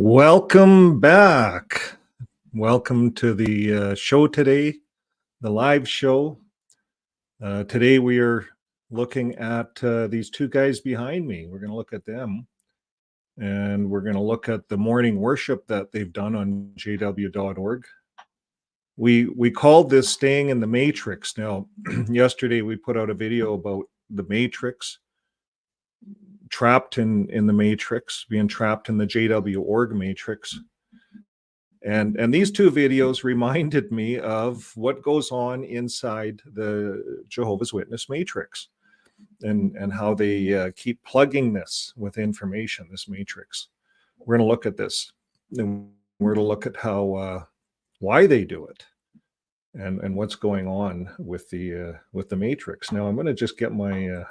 Welcome back. Welcome to the show today, the live show. Today we are looking at these two guys behind me. We're going to look at them, and we're going to look at the morning worship that they've done on JW.org. We called this Staying in the Matrix. Now, yesterday we put out a video about the Matrix, trapped in the Matrix, being trapped in the JWorg Matrix. And these two videos reminded me of what goes on inside the Jehovah's Witness Matrix, and how they keep plugging this with information, this matrix. We're going to look at this, and we're going to look at how why they do it, and what's going on with the matrix. Now I'm going to just get my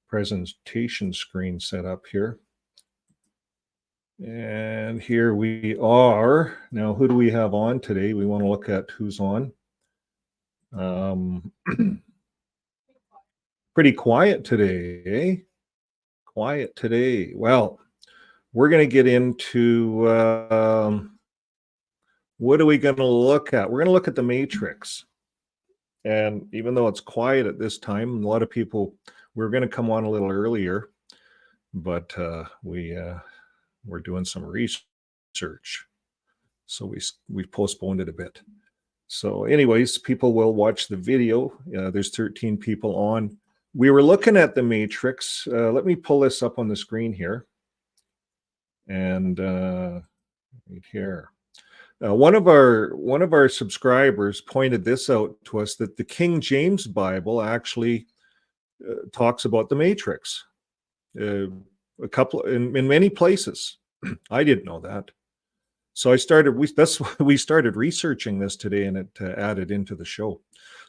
presentation screen set up here. And here we are. Now, who do we have on today? We want to look at who's on. Pretty quiet today, eh? Quiet today. Well, we're going to get into what are we going to look at? We're going to look at the matrix. And even though it's quiet at this time, a lot of people, we're going to come on a little earlier, but we're doing some research, so we postponed it a bit. So anyways, people will watch the video. There's 13 people on. We were looking at the matrix. Let me pull this up on the screen here. And right here, one of our subscribers pointed this out to us, that the King James Bible actually talks about the matrix. A couple in many places. I didn't know that, so we started researching this today, and it added into the show.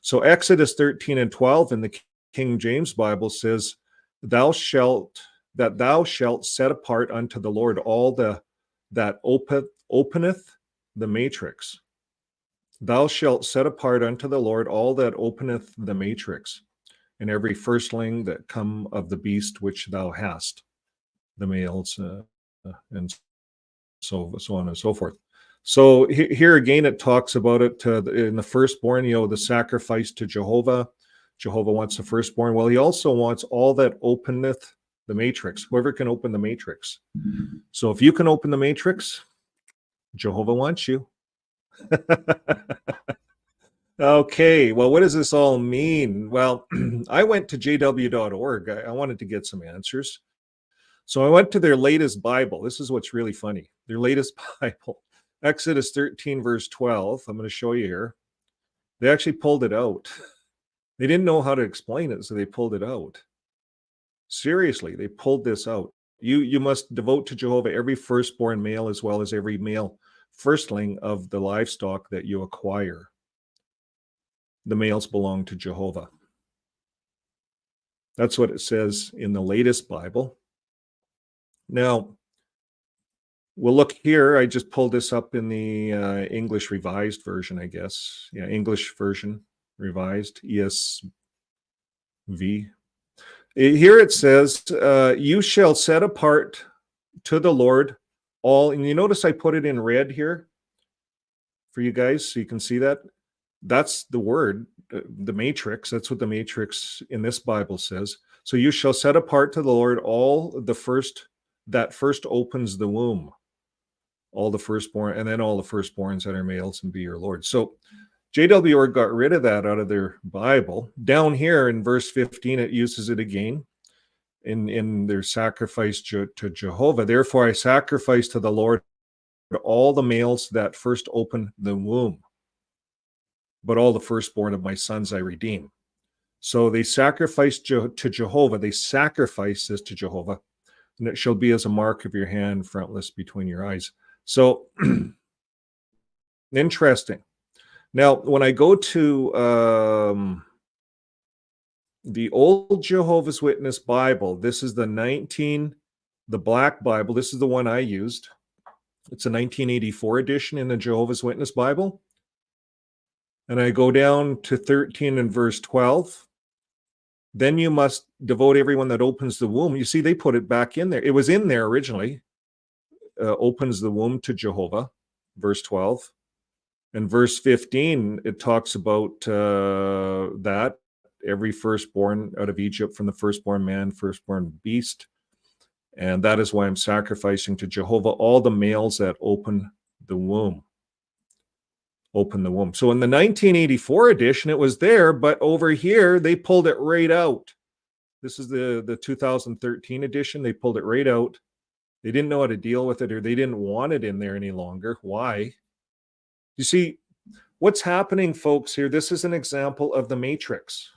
So Exodus 13 and 12 in the King James Bible says, thou shalt set apart unto the Lord all that openeth the matrix. Thou shalt set apart unto the Lord all that openeth the matrix, and every firstling that come of the beast which thou hast, the males, and so on and so forth. So here again, it talks about it in the firstborn, the sacrifice to Jehovah. Jehovah wants the firstborn. Well, he also wants all that openeth the matrix, whoever can open the matrix. So if you can open the matrix, Jehovah wants you. Okay, well, what does this all mean? Well, I went to JW.org. I wanted to get some answers. So I went to their latest Bible. This is what's really funny. Their latest Bible, Exodus 13, verse 12. I'm going to show you here. They actually pulled it out. They didn't know how to explain it, so they pulled it out. Seriously, they pulled this out. You must devote to Jehovah every firstborn male, as well as every male firstling of the livestock that you acquire. The males belong to Jehovah. That's what it says in the latest Bible. Now, we'll look here. I just pulled this up in the English Revised Version, I guess. Yeah, English Version Revised, ESV. Here it says, you shall set apart to the Lord all, and you notice I put it in red here for you guys, so you can see that. That's the word, the matrix. That's what the matrix in this Bible says. So you shall set apart to the Lord all that first opens the womb, all the firstborn, and then all the firstborns that are males, and be your Lord. So JWorg got rid of that out of their Bible. Down here in verse 15, it uses it again in their sacrifice to Jehovah. Therefore, I sacrifice to the Lord all the males that first open the womb, but all the firstborn of my sons I redeem. So they sacrifice to Jehovah. They sacrifice this to Jehovah. And it shall be as a mark of your hand, frontless between your eyes. So, interesting. Now, when I go to the old Jehovah's Witness Bible, this is the Black Bible. This is the one I used. It's a 1984 edition in the Jehovah's Witness Bible. And I go down to 13 and verse 12. Then you must devote everyone that opens the womb. You see, they put it back in there. It was in there originally. opens the womb to Jehovah, verse 12. And verse 15, it talks about that every firstborn out of Egypt, from the firstborn man, firstborn beast. And that is why I'm sacrificing to Jehovah all the males that open the womb. Open the womb. So in the 1984 edition, it was there, but over here, they pulled it right out. This is the 2013 edition. They pulled it right out. They didn't know how to deal with it, or they didn't want it in there any longer. Why? You see, what's happening, folks, here, this is an example of the matrix.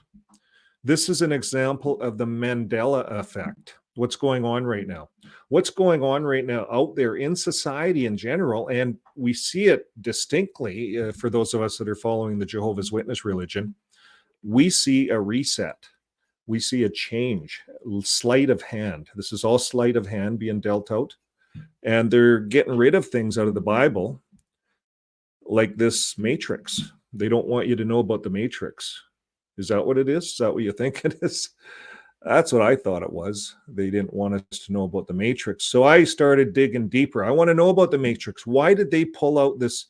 This is an example of the Mandela effect. What's going on right now? What's going on right now out there in society in general, and we see it distinctly for those of us that are following the Jehovah's Witness religion, we see a reset. We see a change, sleight of hand. This is all sleight of hand being dealt out, and they're getting rid of things out of the Bible like this matrix. They don't want you to know about the matrix. Is that what it is? Is that what you think it is? That's what I thought it was. They didn't want us to know about the matrix. So I started digging deeper. I want to know about the matrix. Why did they pull out this?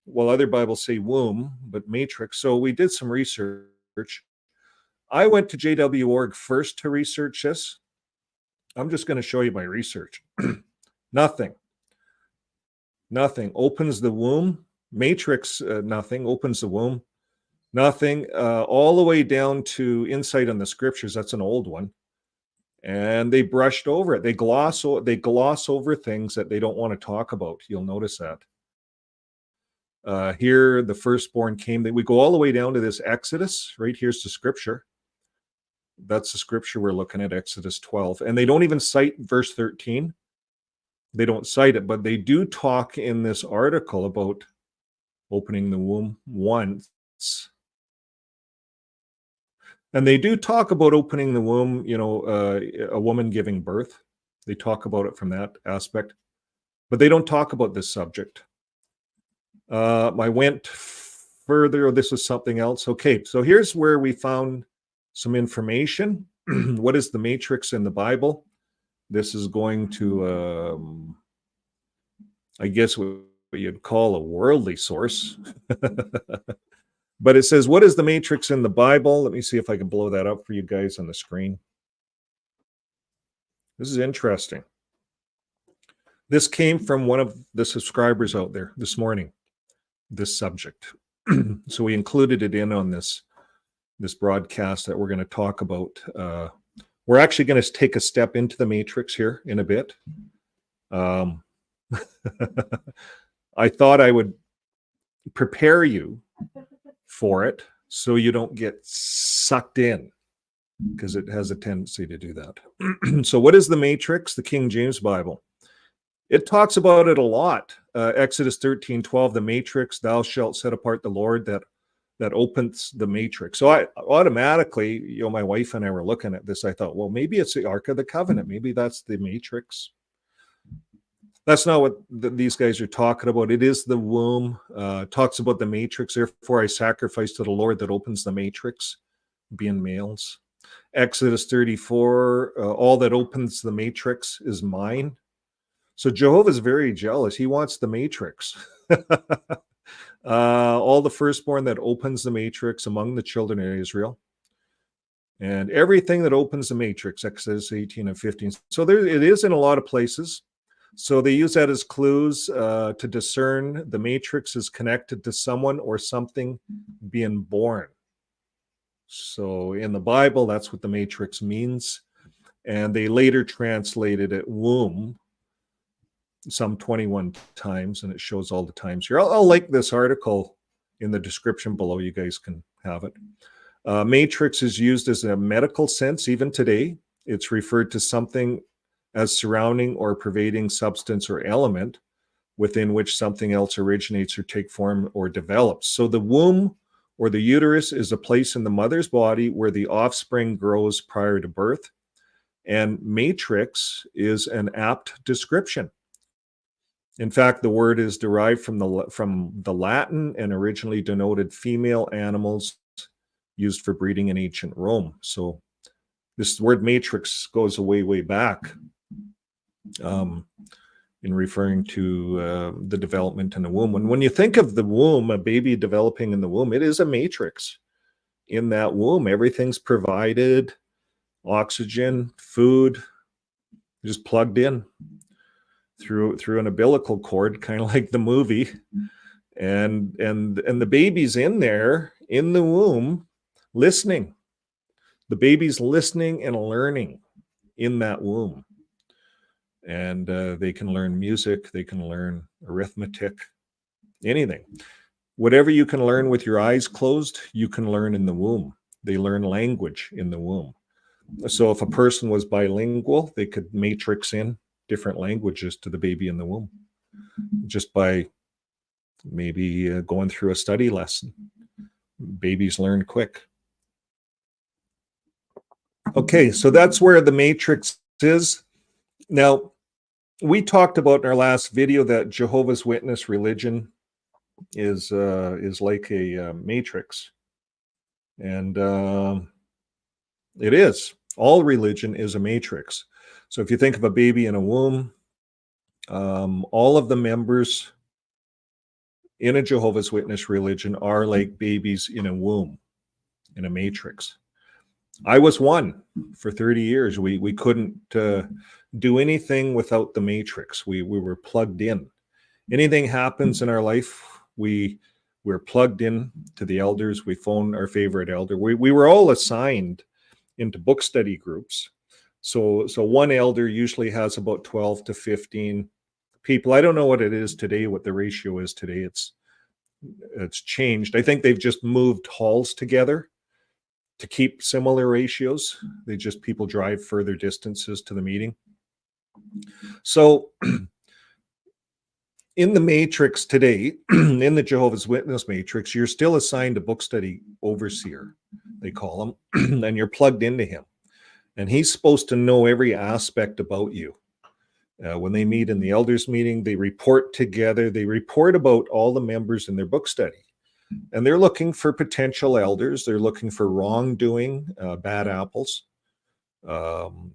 Well, other Bibles say womb, but matrix. So we did some research. I went to JWorg first to research this. I'm just going to show you my research. Nothing. Nothing. Opens the womb. Matrix, nothing. Opens the womb. Nothing, all the way down to Insight on the Scriptures. That's an old one. And they brushed over it. They gloss over things that they don't want to talk about. You'll notice that. Here, the firstborn came. We go all the way down to this Exodus. Right here's the scripture. That's the scripture we're looking at, Exodus 12. And they don't even cite verse 13. They don't cite it, but they do talk in this article about opening the womb once. And they do talk about opening the womb, a woman giving birth. They talk about it from that aspect, but they don't talk about this subject. I went further. This is something else. Okay, so here's where we found some information. What is the matrix in the Bible? This is going to, I guess, what you'd call a worldly source. But it says, what is the matrix in the Bible? Let me see if I can blow that up for you guys on the screen. This is interesting. This came from one of the subscribers out there this morning, this subject. So we included it in on this broadcast that we're going to talk about. We're actually going to take a step into the matrix here in a bit. I thought I would prepare you for it so you don't get sucked in, because it has a tendency to do that. So what is the matrix? The King James Bible. It talks about it a lot. Exodus 13:12, the matrix, thou shalt set apart the Lord, that opens the matrix. So I automatically, my wife and I were looking at this. I thought, well, maybe it's the Ark of the Covenant. Maybe that's the matrix. That's not what these guys are talking about. It is the womb. Talks about the matrix. Therefore, I sacrifice to the Lord that opens the matrix, being males. Exodus 34, all that opens the matrix is mine. So Jehovah's very jealous. He wants the matrix. All the firstborn that opens the matrix among the children of Israel. And everything that opens the matrix, Exodus 18 and 15. So it is in a lot of places. So they use that as clues to discern the matrix is connected to someone or something being born. So in the Bible, that's what the matrix means. And they later translated it womb some 21 times, and it shows all the times here. I'll link this article in the description below. You guys can have it. Matrix is used as a medical sense even today. It's referred to something as surrounding or pervading substance or element within which something else originates or take form or develops. So the womb or the uterus is a place in the mother's body where the offspring grows prior to birth. And matrix is an apt description. In fact, the word is derived from the Latin and originally denoted female animals used for breeding in ancient Rome. So this word matrix goes way back. in referring to the development in the womb. When you think of the womb, a baby developing in the womb, it is a matrix. In that womb, everything's provided, oxygen, food, just plugged in through an umbilical cord, kind of like the movie. And the baby's in there in the womb listening. The baby's listening and learning in that womb. And they can learn music, they can learn arithmetic, anything. Whatever you can learn with your eyes closed, you can learn in the womb. They learn language in the womb. So if a person was bilingual, they could matrix in different languages to the baby in the womb just by maybe going through a study lesson. Babies learn quick. Okay, so that's where the matrix is. Now, we talked about in our last video that Jehovah's Witness religion is like a matrix, and it is. All religion is a matrix. So if you think of a baby in a womb, all of the members in a Jehovah's Witness religion are like babies in a womb, in a matrix. I was one for 30 years. We couldn't do anything without the matrix. We were plugged in. Anything happens in our life, we're plugged in to the elders. We phone our favorite elder. We were all assigned into book study groups. So one elder usually has about 12 to 15 people. I don't know what it is today, what the ratio is today. It's changed. I think they've just moved halls together to keep similar ratios. People drive further distances to the meeting. So in the matrix today, in the Jehovah's Witness matrix, you're still assigned a book study overseer, they call him, and you're plugged into him. And he's supposed to know every aspect about you. When they meet in the elders meeting, they report together. They report about all the members in their book study. And they're looking for potential elders. They're looking for wrongdoing, bad apples,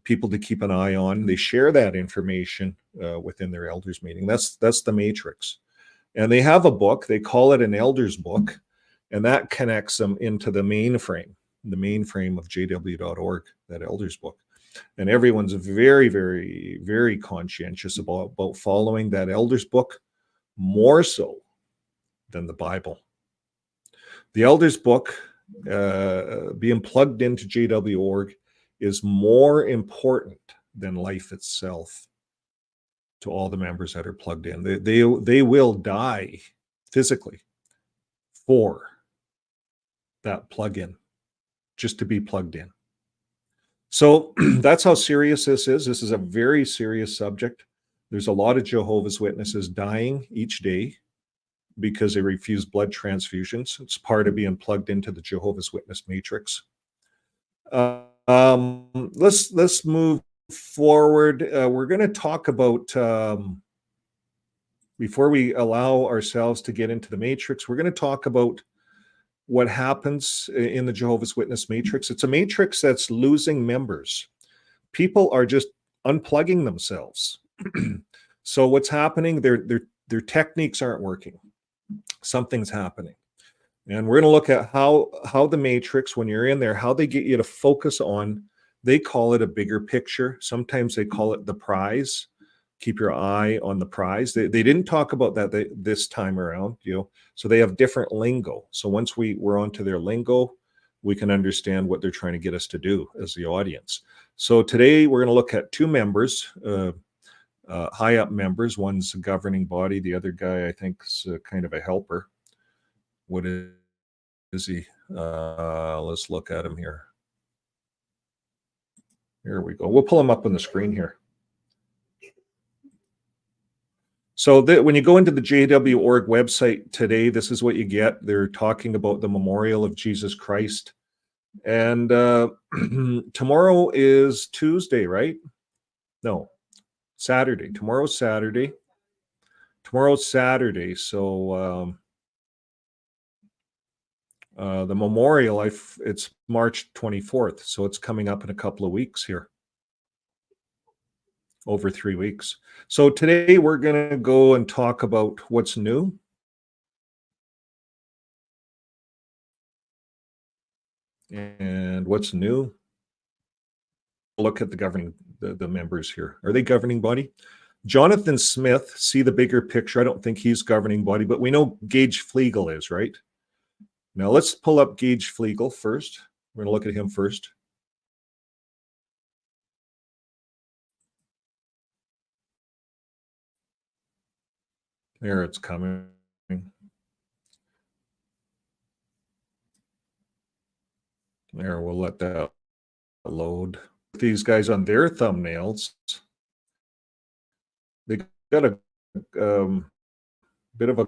people to keep an eye on. They share that information within their elders meeting. That's the matrix. And they have a book. They call it an elders book. And that connects them into the mainframe of JW.org, that elders book. And everyone's very, very, very conscientious about following that elders book more so than the Bible. The elders book, being plugged into JW.org, is more important than life itself to all the members that are plugged in. They will die physically for that plug-in, just to be plugged in. So that's how serious this is. This is a very serious subject. There's a lot of Jehovah's Witnesses dying each day because they refuse blood transfusions. It's part of being plugged into the Jehovah's Witness matrix. Let's move forward. We're going to talk about, before we allow ourselves to get into the matrix, we're going to talk about what happens in the Jehovah's Witness matrix. It's a matrix that's losing members. People are just unplugging themselves. So what's happening? Their techniques aren't working. Something's happening. And we're going to look at how the matrix, when you're in there, how they get you to focus on, they call it a bigger picture. Sometimes they call it the prize. Keep your eye on the prize. They didn't talk about that this time around, so they have different lingo. So once we're onto their lingo, we can understand what they're trying to get us to do as the audience. So today we're going to look at two members, high up members. One's a governing body. The other guy, I think, is kind of a helper. What is he? Let's look at him here. Here we go. We'll pull him up on the screen here. So when you go into the JWorg website today, this is what you get. They're talking about the memorial of Jesus Christ. And tomorrow is Tuesday, right? No, Saturday. Tomorrow's Saturday. So the memorial, it's March 24th. So it's coming up in a couple of weeks here. over 3 weeks. So today we're going to go and talk about what's new. And what's new? Look at the governing, the members here. Are they governing body? Jonathan Smith, see the bigger picture. I don't think he's governing body, but we know Gage Fleegle is, right? Now let's pull up Gage Fleegle first. We're going to look at him first. There, it's coming. There, we'll let that load. These guys on their thumbnails, they got a bit of a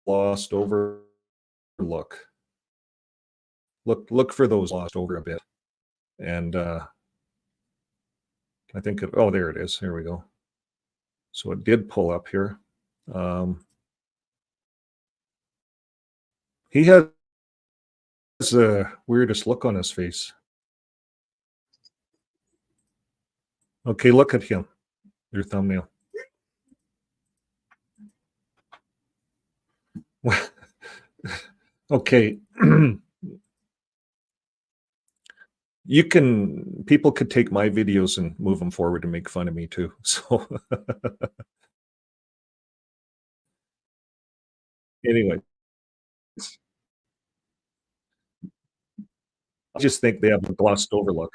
glossed over look. Look for those glossed over a bit. And I think, oh, there it is. Here we go. So it did pull up here. He has the weirdest look on his face. Okay, look at him, your thumbnail. Okay. People could take my videos and move them forward and make fun of me too. So anyway, I just think they have a glossed over look.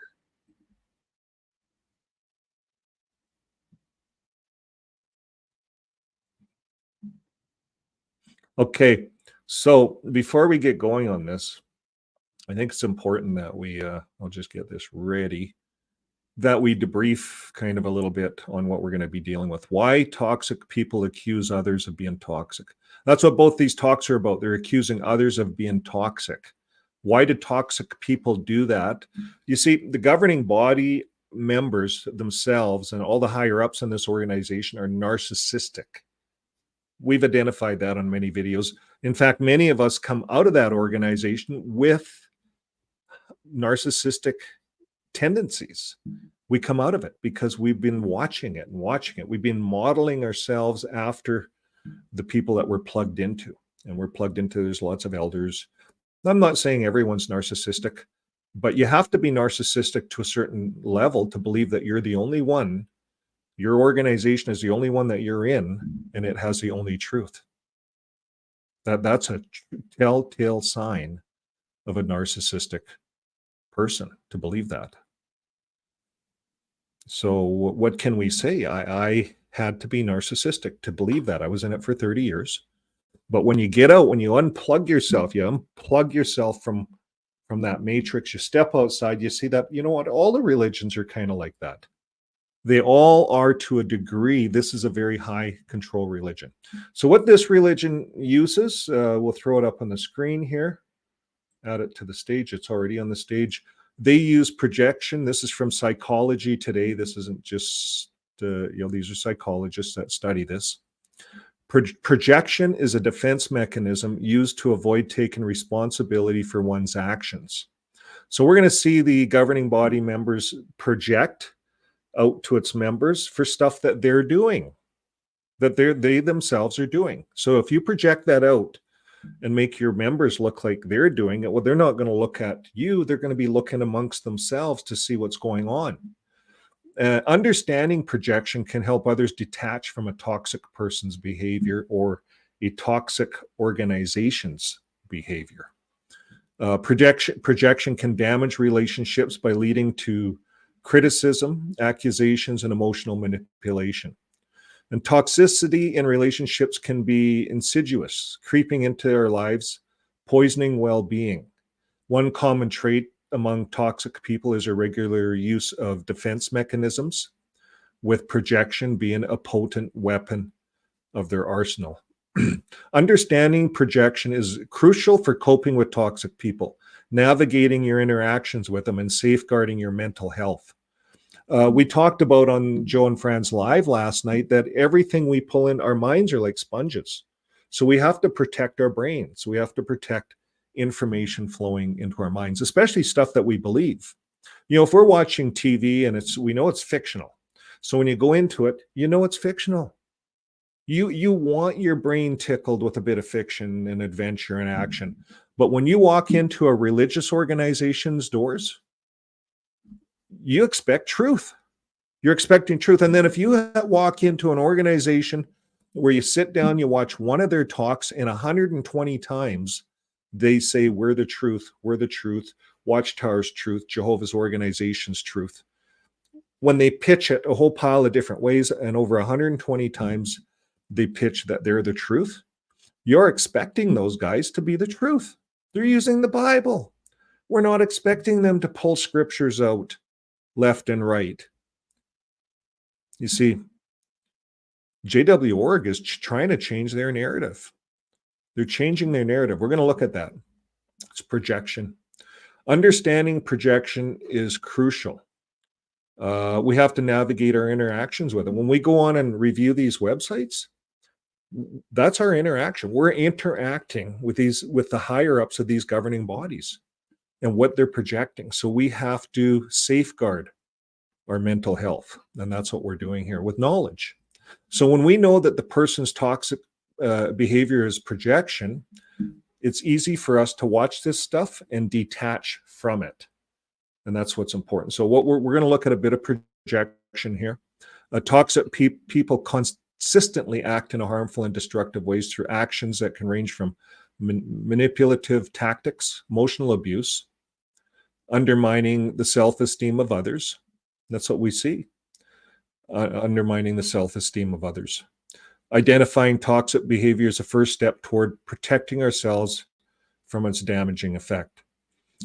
Okay, so before we get going on this, I think it's important that we, I'll just get this ready, that we debrief kind of a little bit on what we're going to be dealing with. Why toxic people accuse others of being toxic. That's what both these talks are about. They're accusing others of being toxic. Why do toxic people do that? You see, the governing body members themselves and all the higher ups in this organization are narcissistic. We've identified that on many videos. In fact, many of us come out of that organization with narcissistic tendencies. We come out of it because we've been watching it and watching it. We've been modeling ourselves after the people that we're plugged into. And we're plugged into, there's lots of elders. I'm not saying everyone's narcissistic, but you have to be narcissistic to a certain level to believe that you're the only one. Your organization is the only one that you're in, and it has the only truth. That's a telltale sign of a narcissistic person, to believe that. So what can we say? I had to be narcissistic to believe that. I was in it for 30 years. But when you get out, when you unplug yourself from that matrix, you step outside, you see that, you know what, all the religions are kind of like that. They all are to a degree. This is a very high control religion. So what this religion uses, we'll throw it up on the screen here, add it to the stage. It's already on the stage. They use projection. This is from Psychology Today. This isn't just, these are psychologists that study this. Projection is a defense mechanism used to avoid taking responsibility for one's actions. So we're going to see the governing body members project out to its members for stuff that they're doing, that they themselves are doing. So if you project that out and make your members look like they're doing it, well, they're not going to look at you. They're going to be looking amongst themselves to see what's going on. Understanding projection can help others detach from a toxic person's behavior or a toxic organization's behavior. Projection can damage relationships by leading to criticism, accusations, and emotional manipulation. And toxicity in relationships can be insidious, creeping into our lives, poisoning well-being. One common trait among toxic people is a regular use of defense mechanisms, with projection being a potent weapon of their arsenal. Understanding projection is crucial for coping with toxic people, navigating your interactions with them, and safeguarding your mental health. We talked about on Joe and Fran's live last night that everything we pull in, our minds are like sponges. So we have to protect our brains. We have to protect information flowing into our minds, especially stuff that we believe. If we're watching TV and we know it's fictional. So when you go into it, it's fictional. You want your brain tickled with a bit of fiction and adventure and action. But when you walk into a religious organization's doors, you expect truth. You're expecting truth. And then if you walk into an organization where you sit down, you watch one of their talks, and 120 times they say, we're the truth, Watchtower's truth, Jehovah's organization's truth. When they pitch it a whole pile of different ways, and over 120 times they pitch that they're the truth, you're expecting those guys to be the truth. They're using the Bible. We're not expecting them to pull scriptures out left and right. You see, JWorg is trying to change their narrative. They're changing their narrative. We're going to look at that. It's projection. Understanding projection is crucial. We have to navigate our interactions with it. When we go on and review these websites, that's our interaction. We're interacting with the higher ups of these governing bodies and what they're projecting. So we have to safeguard our mental health. And that's what we're doing here with knowledge. So when we know that the person's toxic behavior is projection, it's easy for us to watch this stuff and detach from it. And that's what's important. So what we're going to look at a bit of projection here. Toxic people consistently act in harmful and destructive ways through actions that can range from manipulative tactics, emotional abuse, undermining the self-esteem of others. That's what we see. Undermining the self-esteem of others. Identifying toxic behavior is a first step toward protecting ourselves from its damaging effect.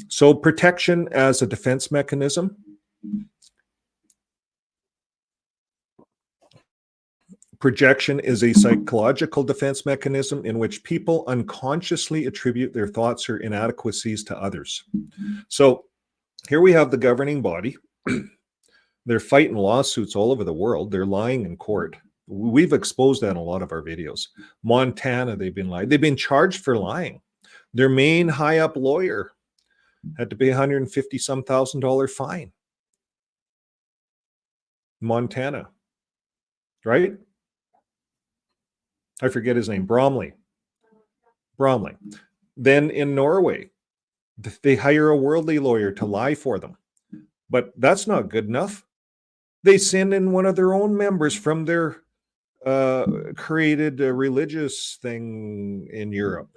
So protection as a defense mechanism. Projection is a psychological defense mechanism in which people unconsciously attribute their thoughts or inadequacies to others. So here we have the governing body. They're fighting lawsuits all over the world. They're lying in court. We've exposed that in a lot of our videos. Montana, they've been lying. They've been charged for lying. Their main high-up lawyer had to pay $150,000 fine. Montana, right? I forget his name. Bromley. Then in Norway, they hire a worldly lawyer to lie for them. But that's not good enough. They send in one of their own members from their created a religious thing in Europe.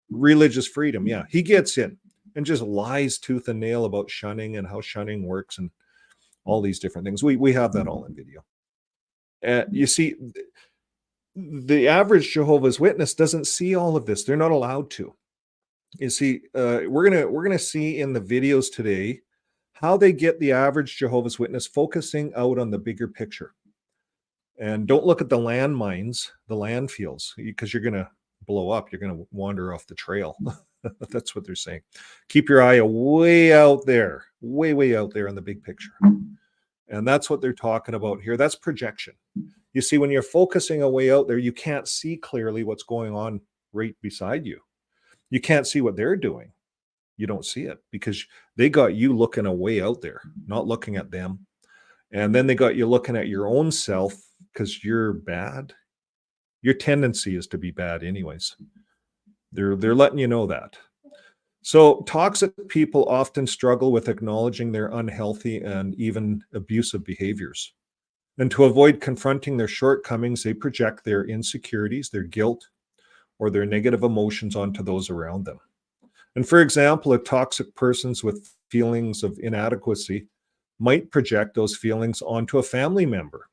Religious freedom, yeah. He gets in and just lies tooth and nail about shunning and how shunning works and all these different things. We have that all in video. You see, the average Jehovah's Witness doesn't see all of this. They're not allowed to. You see, we're gonna see in the videos today how they get the average Jehovah's Witness focusing out on the bigger picture. And don't look at the landmines, the landfills, because you're going to blow up. You're going to wander off the trail. That's what they're saying. Keep your eye way out there, way out there in the big picture. And that's what they're talking about here. That's projection. You see, when you're focusing away out there, you can't see clearly what's going on right beside you. You can't see what they're doing. You don't see it because they got you looking away out there, not looking at them. And then they got you looking at your own self because you're bad. Your tendency is to be bad anyways. They're letting you know that. So toxic people often struggle with acknowledging their unhealthy and even abusive behaviors. And to avoid confronting their shortcomings, they project their insecurities, their guilt, or their negative emotions onto those around them. And for example, a toxic person with feelings of inadequacy might project those feelings onto a family member.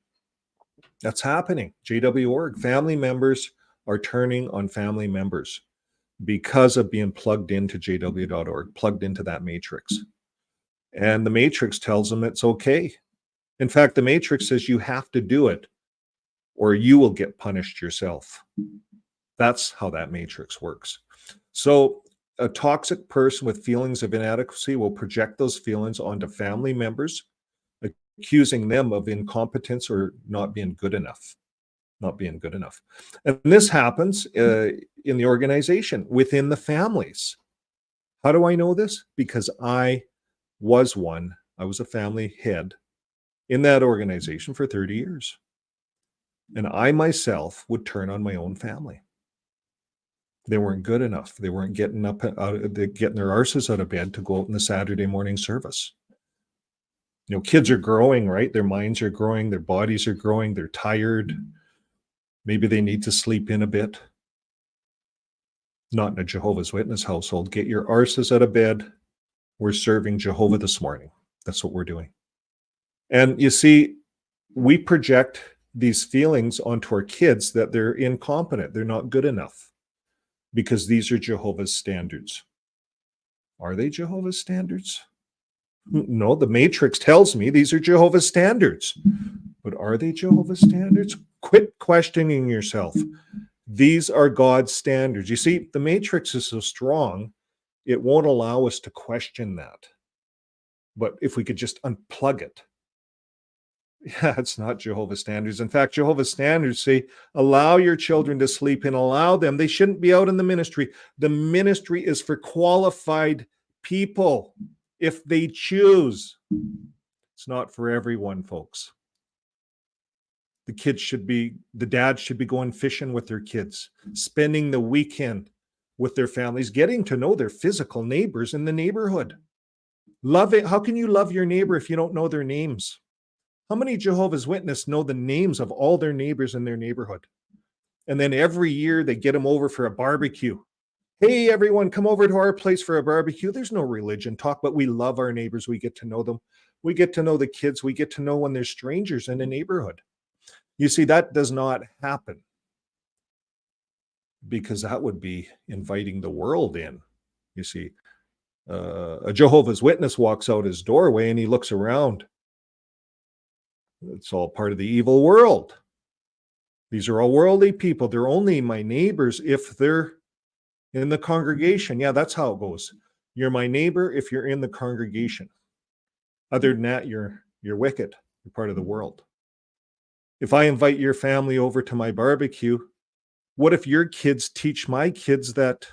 That's happening. JWorg, family members are turning on family members because of being plugged into jw.org, plugged into that matrix. And the matrix tells them it's okay. In fact, the matrix says you have to do it or you will get punished yourself. That's how that matrix works. So a toxic person with feelings of inadequacy will project those feelings onto family members, accusing them of incompetence or not being good enough. And this happens in the organization, within the families. How do I know this? Because I was one. I was a family head in that organization for 30 years. And I myself would turn on my own family. They weren't good enough. They weren't getting up, getting their arses out of bed to go out in the Saturday morning service. You know, kids are growing, right? Their minds are growing, their bodies are growing, they're tired. Maybe they need to sleep in a bit. Not in a Jehovah's Witness household. Get your arses out of bed. We're serving Jehovah this morning. That's what we're doing. And you see, we project these feelings onto our kids that they're incompetent, they're not good enough, because these are Jehovah's standards. Are they Jehovah's standards? No, the Matrix tells me these are Jehovah's standards. But are they Jehovah's standards? Quit questioning yourself. These are God's standards. You see, the Matrix is so strong, it won't allow us to question that. But if we could just unplug it, yeah, it's not Jehovah's standards. In fact, Jehovah's standards say, allow your children to sleep in, allow them. They shouldn't be out in the ministry. The ministry is for qualified people if they choose. It's not for everyone, folks. The dads should be going fishing with their kids, spending the weekend with their families, getting to know their physical neighbors in the neighborhood. Love it. How can you love your neighbor if you don't know their names? How many Jehovah's Witnesses know the names of all their neighbors in their neighborhood? And then every year they get them over for a barbecue. Hey, everyone, come over to our place for a barbecue. There's no religion talk, but we love our neighbors. We get to know them. We get to know the kids. We get to know when there's strangers in the neighborhood. You see, that does not happen, because that would be inviting the world in. You see, a Jehovah's Witness walks out his doorway and he looks around. It's all part of the evil world. These are all worldly people. They're only my neighbors if they're in the congregation. Yeah, that's how it goes. You're my neighbor if you're in the congregation. Other than that, you're wicked. You're part of the world. If I invite your family over to my barbecue, what if your kids teach my kids that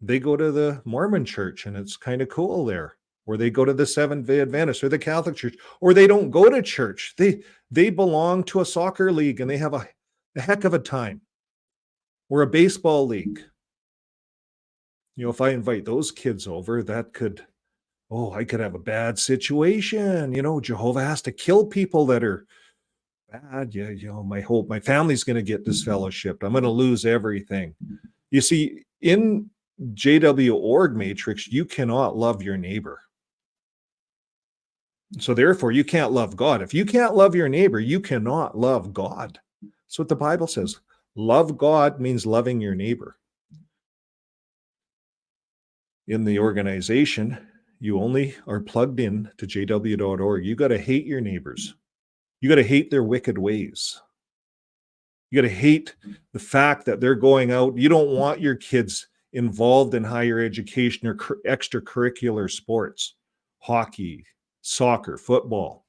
they go to the Mormon church and it's kind of cool there? Or they go to the Seventh-day Adventist or the Catholic Church, or they don't go to church. They belong to a soccer league and they have a heck of a time, or a baseball league. You know, if I invite those kids over, that could, I could have a bad situation. You know, Jehovah has to kill people that are bad. Yeah, you know, my family's going to get disfellowshipped. I'm going to lose everything. You see, in JWorg matrix, you cannot love your neighbor. So therefore, you can't love God. If you can't love your neighbor, you cannot love God. That's what the Bible says. Love God means loving your neighbor. In the organization, you only are plugged in to jw.org. You got to hate your neighbors. You got to hate their wicked ways. You got to hate the fact that they're going out. You don't want your kids involved in higher education or extracurricular sports, hockey, soccer, football,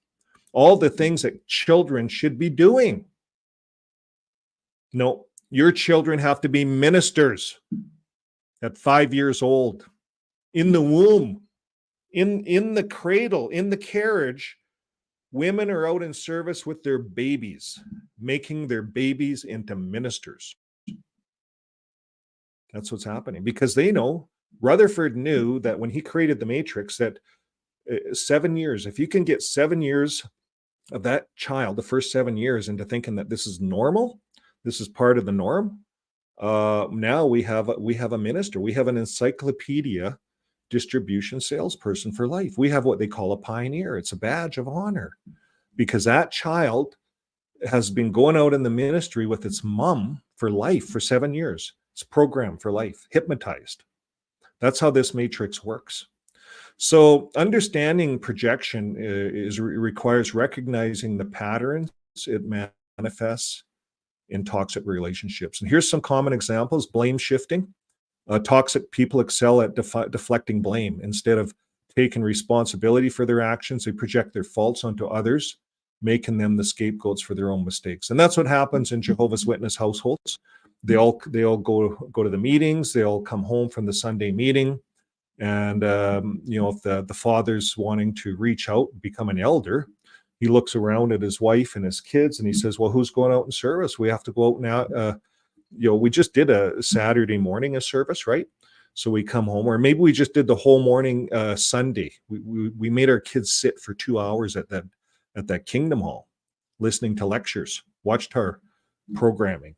all the things that children should be doing. No, your children have to be ministers at 5 years old, in the womb, in the cradle, in the carriage. Women are out in service with their babies, making their babies into ministers. That's what's happening, because they know, Rutherford knew that when he created the matrix, that 7 years, if you can get 7 years of that child, the first 7 years, into thinking that this is normal, this is part of the norm, now we have a minister, we have an encyclopedia distribution salesperson for life. We have what they call a pioneer. It's a badge of honor, because that child has been going out in the ministry with its mom for life for 7 years. It's programmed for life, hypnotized. That's how this matrix works. So understanding projection requires recognizing the patterns it manifests in toxic relationships. And here's some common examples: blame shifting. Toxic people excel at deflecting blame. Instead of taking responsibility for their actions, they project their faults onto others, making them the scapegoats for their own mistakes. And that's what happens in Jehovah's Witness households. They all go to the meetings. They all come home from the Sunday meeting, And if the father's wanting to reach out, become an elder, he looks around at his wife and his kids, and he says, "Well, who's going out in service? We have to go out now. We just did a Saturday morning a service, right? So we come home, or maybe we just did the whole morning Sunday. We made our kids sit for 2 hours at that Kingdom Hall, listening to lectures, watched our programming.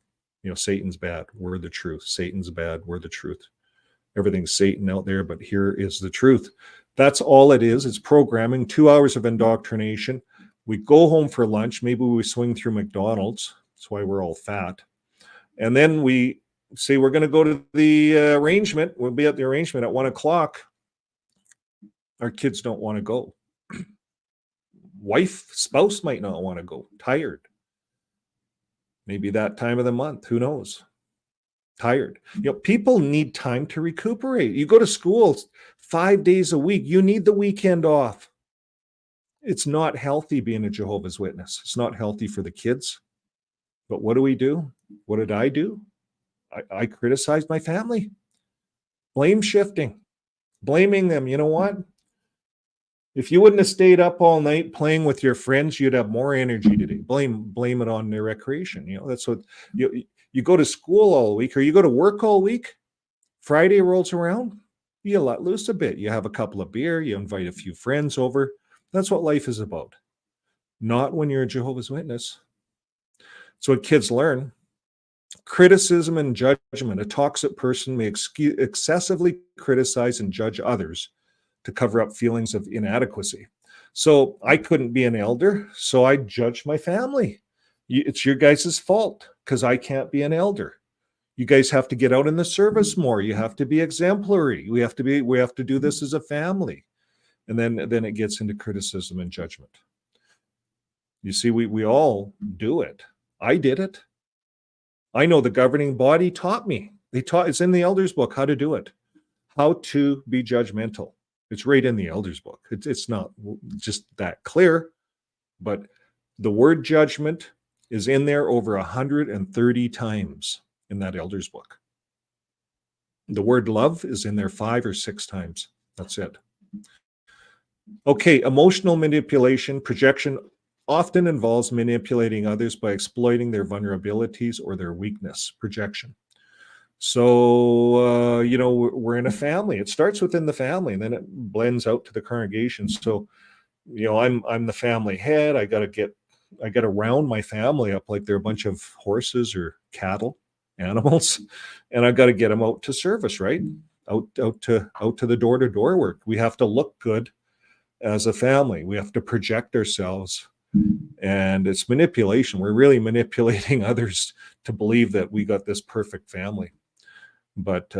Satan's bad, we're the truth. Satan's bad, we're the truth. Everything's Satan out there, but here is the truth." That's all it is. It's programming, 2 hours of indoctrination. We go home for lunch. Maybe we swing through McDonald's. That's why we're all fat. And then we say we're going to go to the arrangement. We'll be at the arrangement at 1:00. Our kids don't want to go. Spouse might not want to go. Tired. Maybe that time of the month. Who knows? Tired. People need time to recuperate. You go to school 5 days a week. You need the weekend off. It's not healthy being a Jehovah's Witness. It's not healthy for the kids. But what do? What did I do? I criticized my family. Blame shifting. Blaming them. You know what? If you wouldn't have stayed up all night playing with your friends, you'd have more energy today. Blame it on their recreation. That's what you go to school all week, or you go to work all week. Friday rolls around, you let loose a bit. You have a couple of beer, you invite a few friends over. That's what life is about. Not when you're a Jehovah's Witness. So what kids learn: criticism and judgment. A toxic person may excessively criticize and judge others to cover up feelings of inadequacy. So I couldn't be an elder, so I judged my family. It's your guys' fault because I can't be an elder. You guys have to get out in the service more. You have to be exemplary. We have to do this as a family. And then it gets into criticism and judgment. You see, we all do it. I did it. I know the governing body taught me. It's in the elders book how to do it. How to be judgmental. It's right in the elders book. It's not just that clear, but the word judgment is in there over 130 times in that elders book. The word love is in there 5 or 6 times. That's it. Okay, emotional manipulation, projection often involves manipulating others by exploiting their vulnerabilities or their weakness. Projection. So, we're in a family. It starts within the family, and then it blends out to the congregation. So, I'm the family head. I got to round my family up like they're a bunch of horses or cattle, animals, and I got to get them out to service, right? Out to the door-to-door work. We have to look good as a family. We have to project ourselves, and it's manipulation. We're really manipulating others to believe that we got this perfect family. But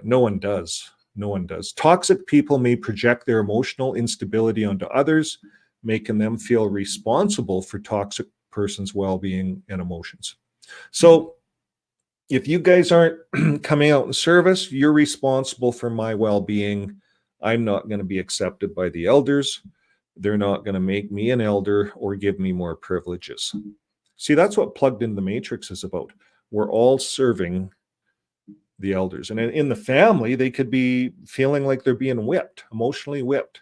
no one does. No one does. Toxic people may project their emotional instability onto others, making them feel responsible for toxic person's well-being and emotions. So if you guys aren't coming out in service, you're responsible for my well-being. I'm not going to be accepted by the elders. They're not going to make me an elder or give me more privileges. See, that's what Plugged into the Matrix is about. We're all serving the elders. And in the family, they could be feeling like they're being whipped, emotionally whipped.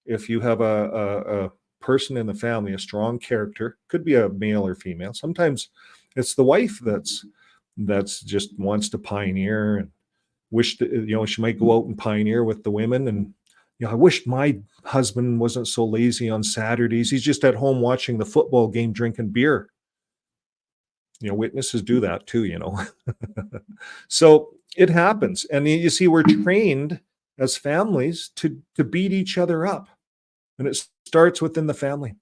If you have a person in the family, a strong character, could be a male or female. Sometimes it's the wife that's just wants to pioneer and wish that, she might go out and pioneer with the women. And, I wished my husband wasn't so lazy on Saturdays. He's just at home watching the football game, drinking beer. Witnesses do that too, So it happens. And you see, we're trained as families to beat each other up. And it starts within the family.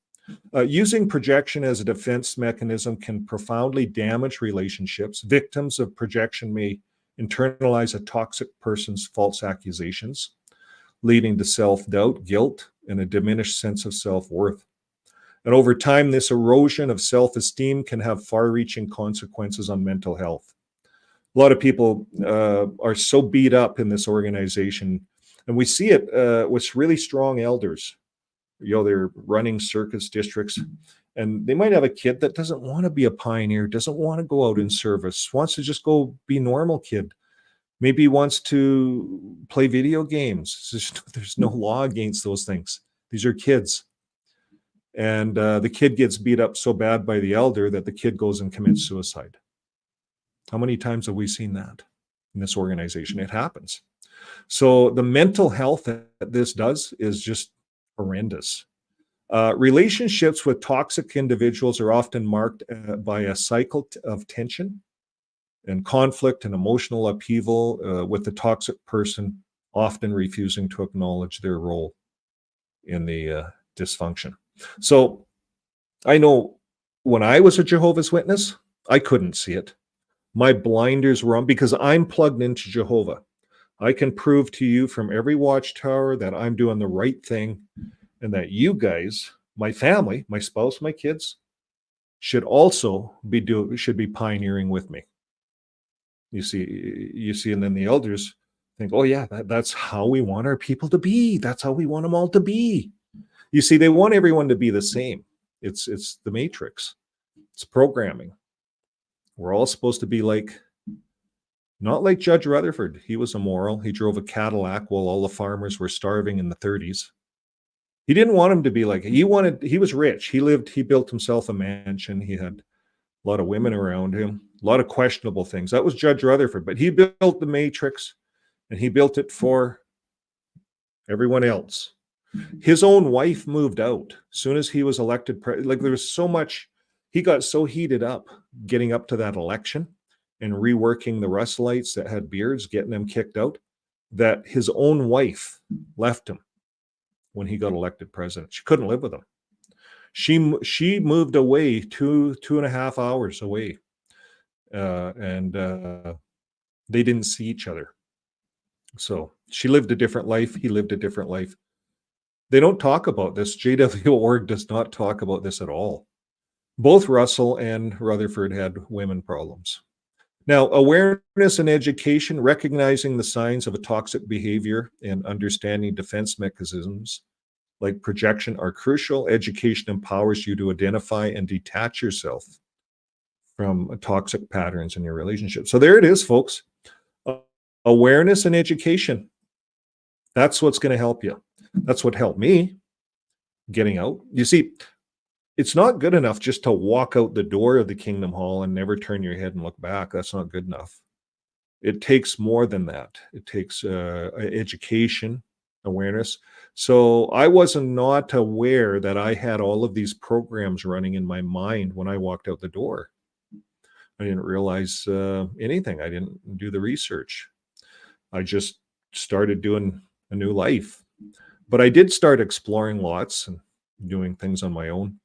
Using projection as a defense mechanism can profoundly damage relationships. Victims of projection may internalize a toxic person's false accusations, leading to self-doubt, guilt, and a diminished sense of self-worth. And over time, this erosion of self-esteem can have far-reaching consequences on mental health. A lot of people are so beat up in this organization, and we see it with really strong elders. They're running circus districts, and they might have a kid that doesn't want to be a pioneer, doesn't want to go out in service, wants to just go be normal kid. Maybe he wants to play video games. There's no law against those things. These are kids. And the kid gets beat up so bad by the elder that the kid goes and commits suicide. How many times have we seen that in this organization? It happens. So the mental health that this does is just horrendous. Relationships with toxic individuals are often marked by a cycle of tension and conflict and emotional upheaval, with the toxic person often refusing to acknowledge their role in the dysfunction. So I know when I was a Jehovah's Witness, I couldn't see it. My blinders were on because I'm plugged into Jehovah. I can prove to you from every watchtower that I'm doing the right thing, and that you guys, my family, my spouse, my kids, should also be pioneering with me. You see, and then the elders think, oh yeah, that's how we want our people to be. That's how we want them all to be. You see, they want everyone to be the same. It's the matrix. It's programming. We're all supposed to be not like Judge Rutherford. He was immoral. He drove a Cadillac while all the farmers were starving in the 30s. He didn't want him to be like, he was rich. He built himself a mansion. He had a lot of women around him, a lot of questionable things. That was Judge Rutherford, but he built the matrix, and he built it for everyone else. His own wife moved out as soon as he was elected. There was so much, he got so heated up getting up to that election and reworking the Russellites that had beards, getting them kicked out, that his own wife left him when he got elected president. She couldn't live with him. She moved away 2.5 hours away, and they didn't see each other. So she lived a different life. He lived a different life. They don't talk about this. JWorg does not talk about this at all. Both Russell and Rutherford had women problems. Now, awareness and education, recognizing the signs of a toxic behavior and understanding defense mechanisms like projection are crucial. Education empowers you to identify and detach yourself from toxic patterns in your relationship. So there it is, folks. Awareness and education. That's what's going to help you. That's what helped me getting out. You see, it's not good enough just to walk out the door of the Kingdom Hall and never turn your head and look back. That's not good enough. It takes more than that. It takes education, awareness. So I was not aware that I had all of these programs running in my mind when I walked out the door. I didn't realize anything. I didn't do the research. I just started doing a new life. But I did start exploring lots and doing things on my own.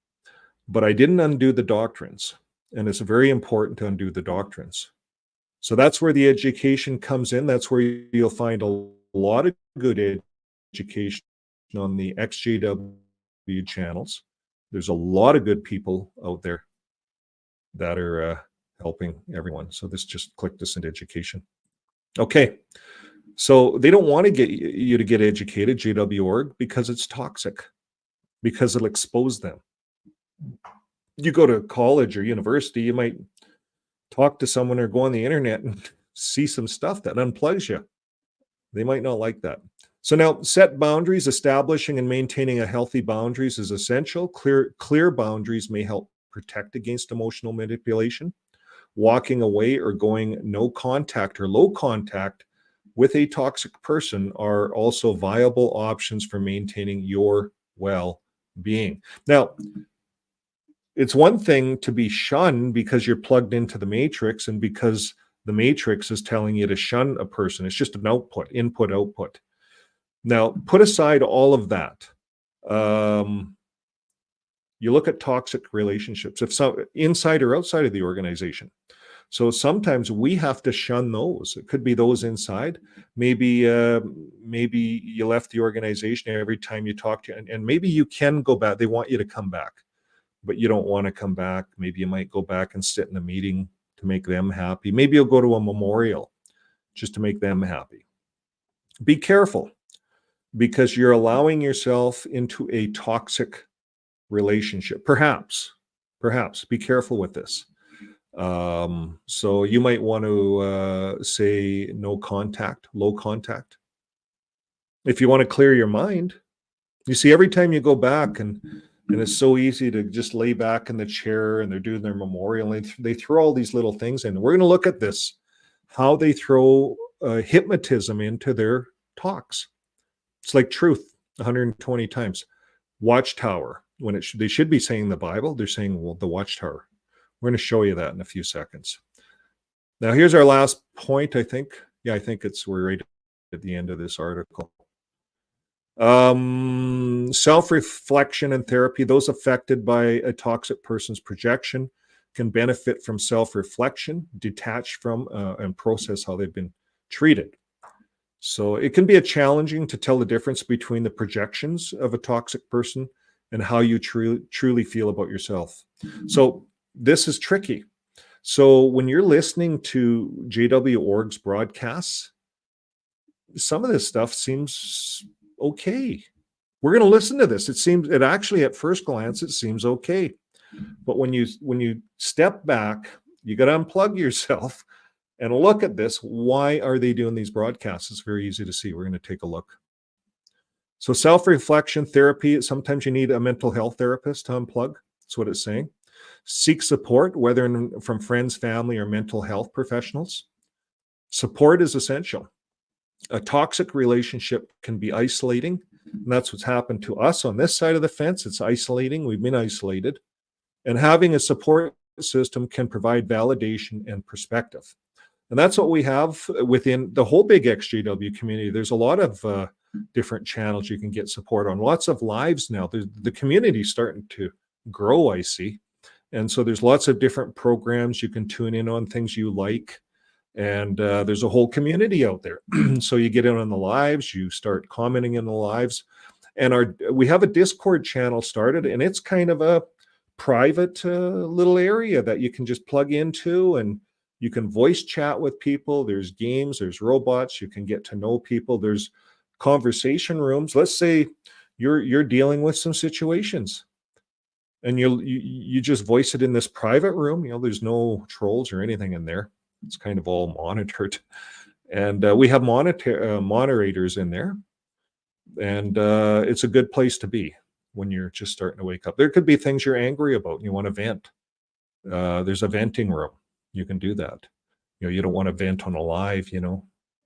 But I didn't undo the doctrines. And it's very important to undo the doctrines. So that's where the education comes in. That's where you'll find a lot of good education on the XJW channels. There's a lot of good people out there that are helping everyone. So just click this into education. Okay. So they don't want to get you to get educated, JWorg, because it's toxic, because it'll expose them. You go to college or university, you might talk to someone or go on the internet and see some stuff that unplugs you. They might not like that. So now, set boundaries. Establishing and maintaining a healthy boundaries is essential. Clear boundaries may help protect against emotional manipulation. Walking away or going no contact or low contact with a toxic person are also viable options for maintaining your well-being. Now, it's one thing to be shunned because you're plugged into the matrix and because the matrix is telling you to shun a person. It's just an output, input, output. Now, put aside all of that. You look at toxic relationships, if so, inside or outside of the organization. So sometimes we have to shun those. It could be those inside. Maybe you left the organization every time you talk to, and maybe you can go back. They want you to come back, but you don't want to come back. Maybe you might go back and sit in a meeting to make them happy. Maybe you'll go to a memorial just to make them happy. Be careful, because you're allowing yourself into a toxic relationship. Perhaps, be careful with this. So you might want to say no contact, low contact. If you want to clear your mind, you see, every time you go back and it's so easy to just lay back in the chair and they're doing their memorial, and they throw all these little things in. We're going to look at this, how they throw hypnotism into their talks. It's like truth 120 times. Watchtower, when they should be saying the Bible, they're saying, well, the Watchtower. We're going to show you that in a few seconds. Now, here's our last point, I think. Yeah, I think we're right at the end of this article. Self-reflection and therapy. Those affected by a toxic person's projection can benefit from self-reflection, detach from and process how they've been treated. So it can be challenging to tell the difference between the projections of a toxic person and how you truly feel about yourself. So this is tricky. So when you're listening to JWorg's broadcasts, some of this stuff seems okay. We're going to listen to this. It actually at first glance, it seems okay. But when you step back, you got to unplug yourself and look at this. Why are they doing these broadcasts? It's very easy to see. We're going to take a look. So self-reflection therapy, sometimes you need a mental health therapist to unplug. That's what it's saying. Seek support, whether from friends, family, or mental health professionals. Support is essential. A toxic relationship can be isolating, and that's what's happened to us on this side of the fence. It's isolating. We've been isolated. And having a support system can provide validation and perspective. And that's what we have within the whole big XJW community. There's a lot of different channels you can get support on. Lots of lives now. The community's starting to grow, I see. And so there's lots of different programs you can tune in on, things you like. And there's a whole community out there. So you get in on the lives, you start commenting in the lives. And we have a Discord channel started, and it's kind of a private little area that you can just plug into, and you can voice chat with people. There's games, there's robots, you can get to know people. There's conversation rooms. Let's say you're dealing with some situations, and you just voice it in this private room. There's no trolls or anything in there. It's kind of all monitored. And we have moderators in there. And it's a good place to be when you're just starting to wake up. There could be things you're angry about and you want to vent. There's a venting room. You can do that. You don't want to vent on a live,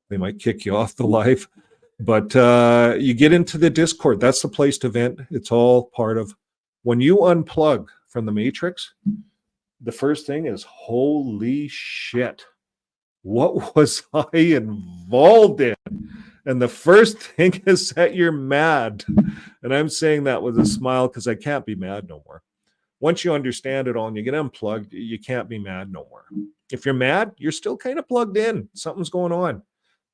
they might kick you off the live. But you get into the Discord. That's the place to vent. It's all part of, when you unplug from the matrix, the first thing is, holy shit, what was I involved in? And the first thing is that you're mad. And I'm saying that with a smile because I can't be mad no more. Once you understand it all and you get unplugged, you can't be mad no more. If you're mad, you're still kind of plugged in. Something's going on.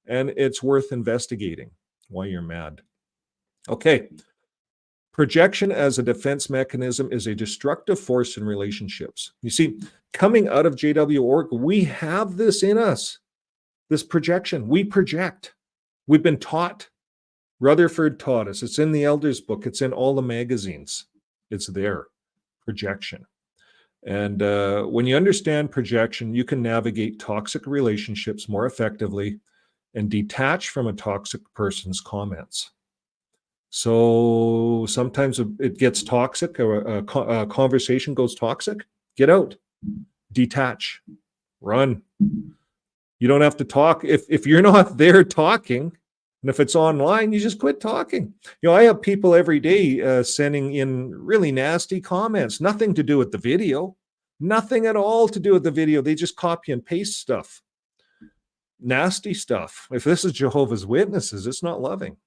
And it's worth investigating why you're mad. Okay. Projection as a defense mechanism is a destructive force in relationships. You see, coming out of JWorg, we have this in us, this projection. We project. We've been taught. Rutherford taught us. It's in the Elders book. It's in all the magazines. It's there, projection. And when you understand projection, you can navigate toxic relationships more effectively and detach from a toxic person's comments. So sometimes it gets toxic, or a conversation goes toxic. Get out, detach, run. You don't have to talk. If you're not there talking, and if it's online, you just quit talking. I have people every day sending in really nasty comments, nothing to do with the video, nothing at all to do with the video. They just copy and paste stuff, nasty stuff. If this is Jehovah's Witnesses, it's not loving.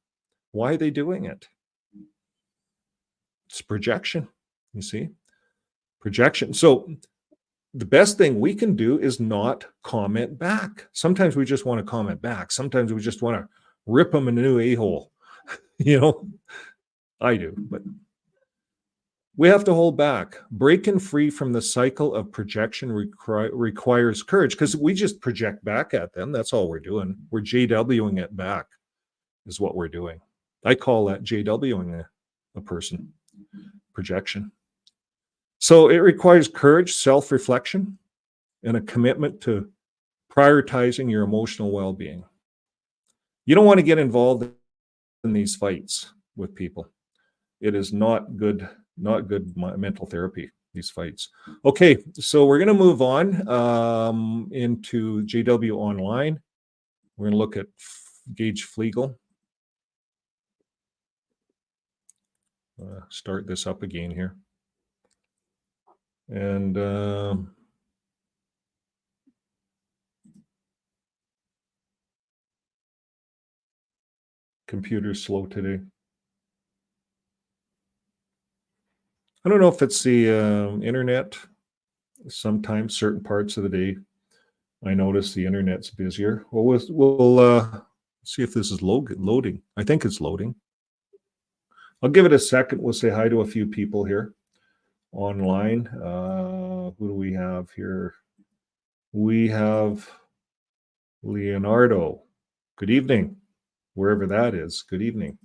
Why are they doing it? It's projection, you see? Projection. So the best thing we can do is not comment back. Sometimes we just want to comment back. Sometimes we just want to rip them a new a-hole. I do, but we have to hold back. Breaking free from the cycle of projection requires courage, because we just project back at them. That's all we're doing. We're JWing it back is what we're doing. I call that JWing a person, projection. So it requires courage, self-reflection, and a commitment to prioritizing your emotional well-being. You don't want to get involved in these fights with people. It is not good mental therapy, these fights. Okay, so we're going to move on into JW Online. We're going to look at Gage Fleegle. Start this up again here. And computer's slow today. I don't know if it's the internet. Sometimes certain parts of the day, I notice the internet's busier. Well, we'll see if this is loading. I think it's loading. I'll give it a second. We'll say hi to a few people here online. Who do we have here? We have Leonardo. Good evening, wherever that is. Good evening.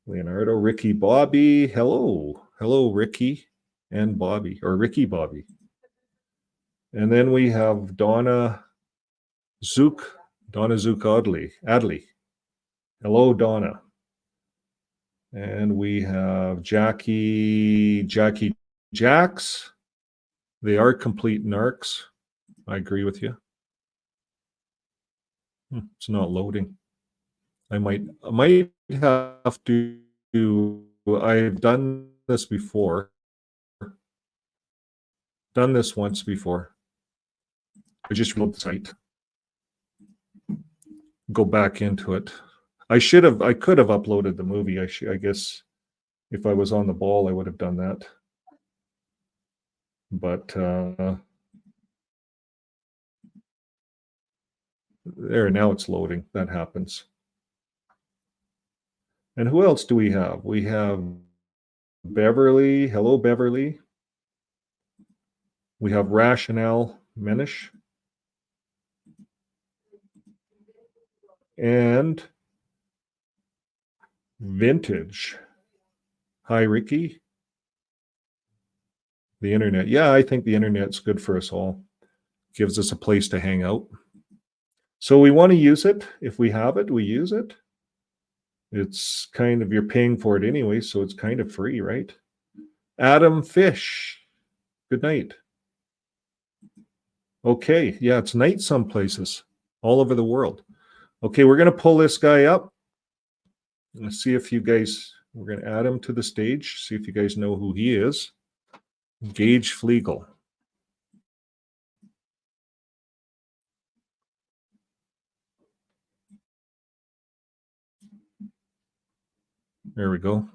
Leonardo, Ricky, Bobby. Hello. Hello, Ricky and Bobby, or Ricky, Bobby. And then we have Donna Zook Adley. Hello, Donna. And we have Jackie Jacks. They are complete narcs. I agree with you. It's not loading. I might have to. I've done this before. Done this once before. I just reload the site. Go back into it. I could have uploaded the movie. I guess if I was on the ball, I would have done that. But there, now it's loading. That happens. And who else do we have? We have Beverly. Hello, Beverly. We have Rationale Menish. And Vintage. Hi, Ricky. The internet. Yeah, I think the internet's good for us all. Gives us a place to hang out. So we want to use it. If we have it, we use it. It's kind of, you're paying for it anyway, so it's kind of free, right? Adam Fish. Good night. Okay, yeah, it's night some places all over the world. Okay, we're going to pull this guy up. Let's see if you guys, we're going to add him to the stage, see if you guys know who he is. Gage Fleegle. There we go.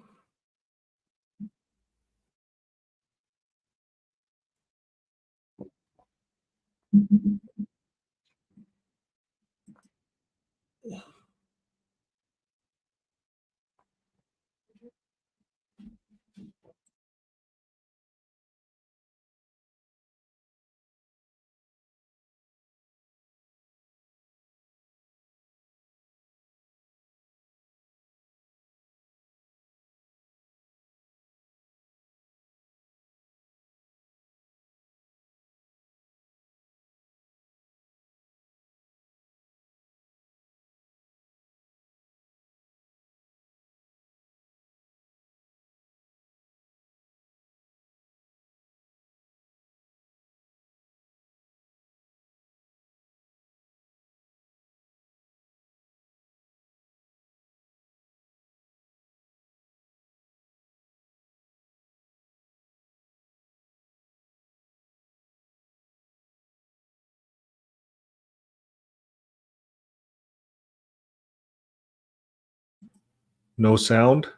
No sound?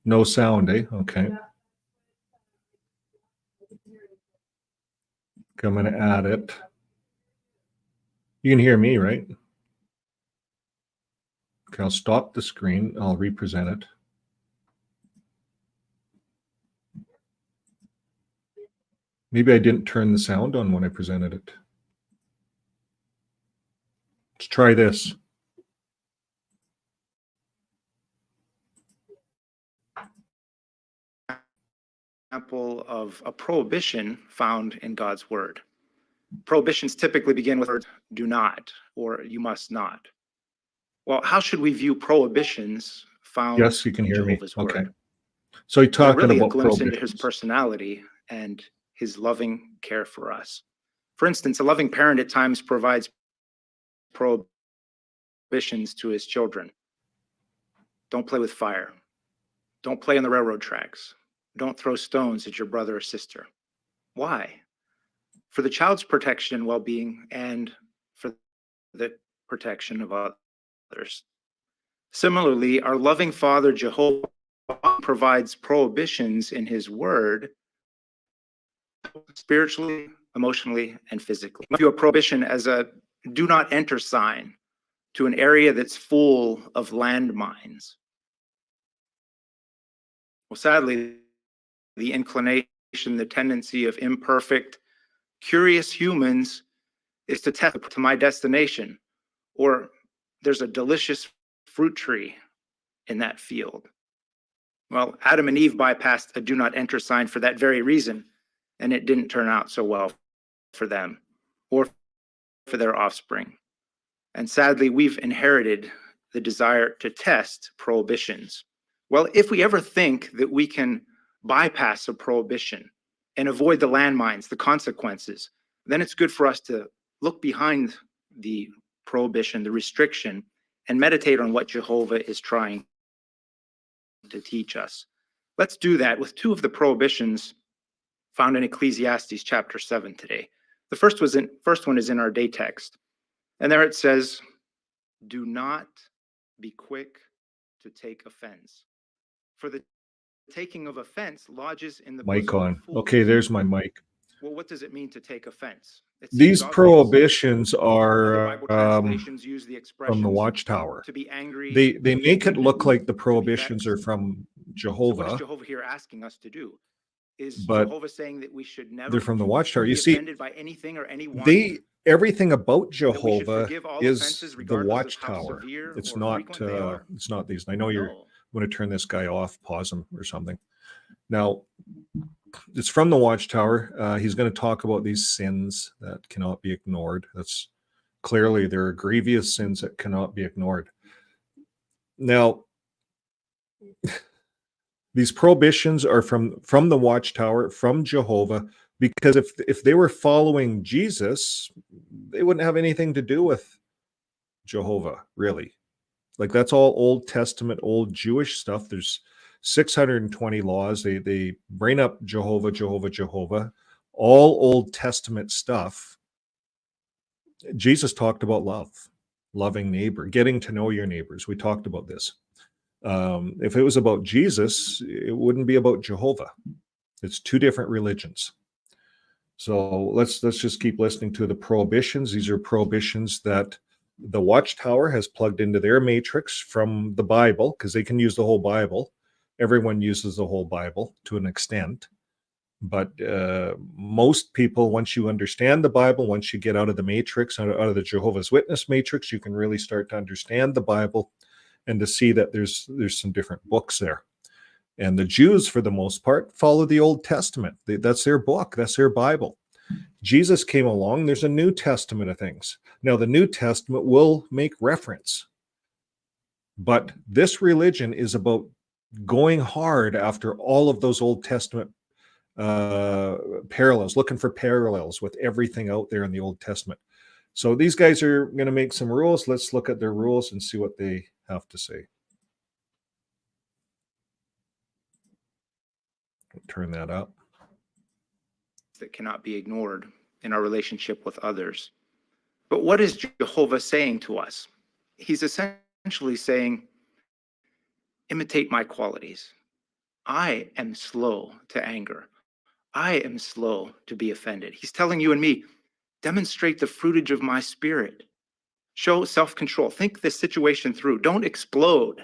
No sound, eh? Okay. I'm going to add it. You can hear me, right? Okay, I'll stop the screen. I'll represent it. Maybe I didn't turn the sound on when I presented it. Let's try this. example of a prohibition found in God's word. Prohibitions typically begin with words, do not, or you must not. Well, how should we view prohibitions found Yes, you can in hear me. Jehovah's Okay. word? So you're They're talking really a about glimpse into his prohibitions. personality and his loving care for us. For instance, a loving parent at times provides prohibitions to his children. Don't play with fire. Don't play on the railroad tracks. Don't throw stones at your brother or sister. Why? For the child's protection and well-being, and for the protection of others. Similarly, our loving Father Jehovah provides prohibitions in his word, spiritually, emotionally, and physically. We view a prohibition as a do not enter sign to an area that's full of landmines. Well, sadly, the inclination, the tendency of imperfect, curious humans is to test to my destination, or there's a delicious fruit tree in that field. Well, Adam and Eve bypassed a do not enter sign for that very reason, and it didn't turn out so well for them or for their offspring. And sadly, we've inherited the desire to test prohibitions. Well, if we ever think that we can bypass a prohibition and avoid the landmines, the consequences, then it's good for us to look behind the prohibition, the restriction, and meditate on what Jehovah is trying to teach us. Let's do that with two of the prohibitions found in Ecclesiastes chapter 7 today. The first one is in our day text. And there it says, do not be quick to take offense. For the taking of offense lodges in the Mic bosom on. of fools. Okay, there's my mic. Well, what does it mean to take offense? These prohibitions Other are Bible translations use the from the expressions Watchtower. to be angry. They make it look like the prohibitions are from So what is Jehovah, Jehovah here asking us to do? Is but Jehovah saying that we should never they're from the Watchtower. be You see, offended by anything or anyone? everything about That we should Jehovah forgive all is offenses the regardless of how Watchtower. severe It's or frequent they are? not these. And I know you're No. going to turn this guy off, pause him or something. Now, it's from the Watchtower. He's going to talk about these sins that cannot be ignored. That's clearly there are grievous sins that cannot be ignored. Now, these prohibitions are from the Watchtower, from Jehovah, because if they were following Jesus, they wouldn't have anything to do with Jehovah, really. Like that's all Old Testament, old Jewish stuff. There's 620 laws. They bring up Jehovah, Jehovah, Jehovah, all Old Testament stuff. Jesus talked about love, loving neighbor, getting to know your neighbors. We talked about this. If it was about Jesus, it wouldn't be about Jehovah. It's two different religions. So let's just keep listening to the prohibitions. These are prohibitions that the Watchtower has plugged into their matrix from the Bible, because they can use the whole Bible. Everyone uses the whole Bible to an extent. But most people, once you understand the Bible, once you get out of the matrix, out of the Jehovah's Witness matrix, you can really start to understand the Bible and to see that there's some different books there. And the Jews, for the most part, follow the Old Testament. That's their book. That's their Bible. Jesus came along. There's a New Testament of things. Now, the New Testament will make reference. But this religion is about going hard after all of those Old Testament parallels, looking for parallels with everything out there in the Old Testament. So these guys are going to make some rules. Let's look at their rules and see what they have to say. Turn that up. That cannot be ignored in our relationship with others. But what is Jehovah saying to us? He's essentially saying, imitate my qualities. I am slow to anger. I am slow to be offended. He's telling you and me, demonstrate the fruitage of my spirit. Show self-control. Think this situation through. Don't explode.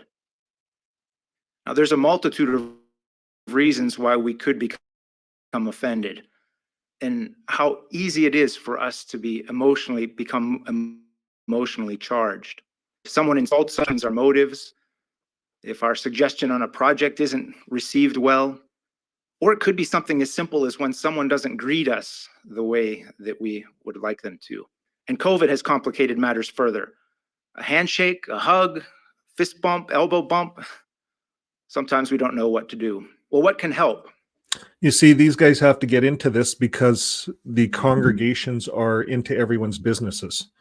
Now, there's a multitude of reasons why we could become offended, and how easy it is for us to become emotionally charged. If someone insults us, our motives, if our suggestion on a project isn't received well, Or it could be something as simple as when someone doesn't greet us the way that we would like them to. And COVID has complicated matters further. A handshake, a hug, fist bump, elbow bump. Sometimes we don't know what to do. Well, what can help? You see, these guys have to get into this because the congregations are into everyone's businesses.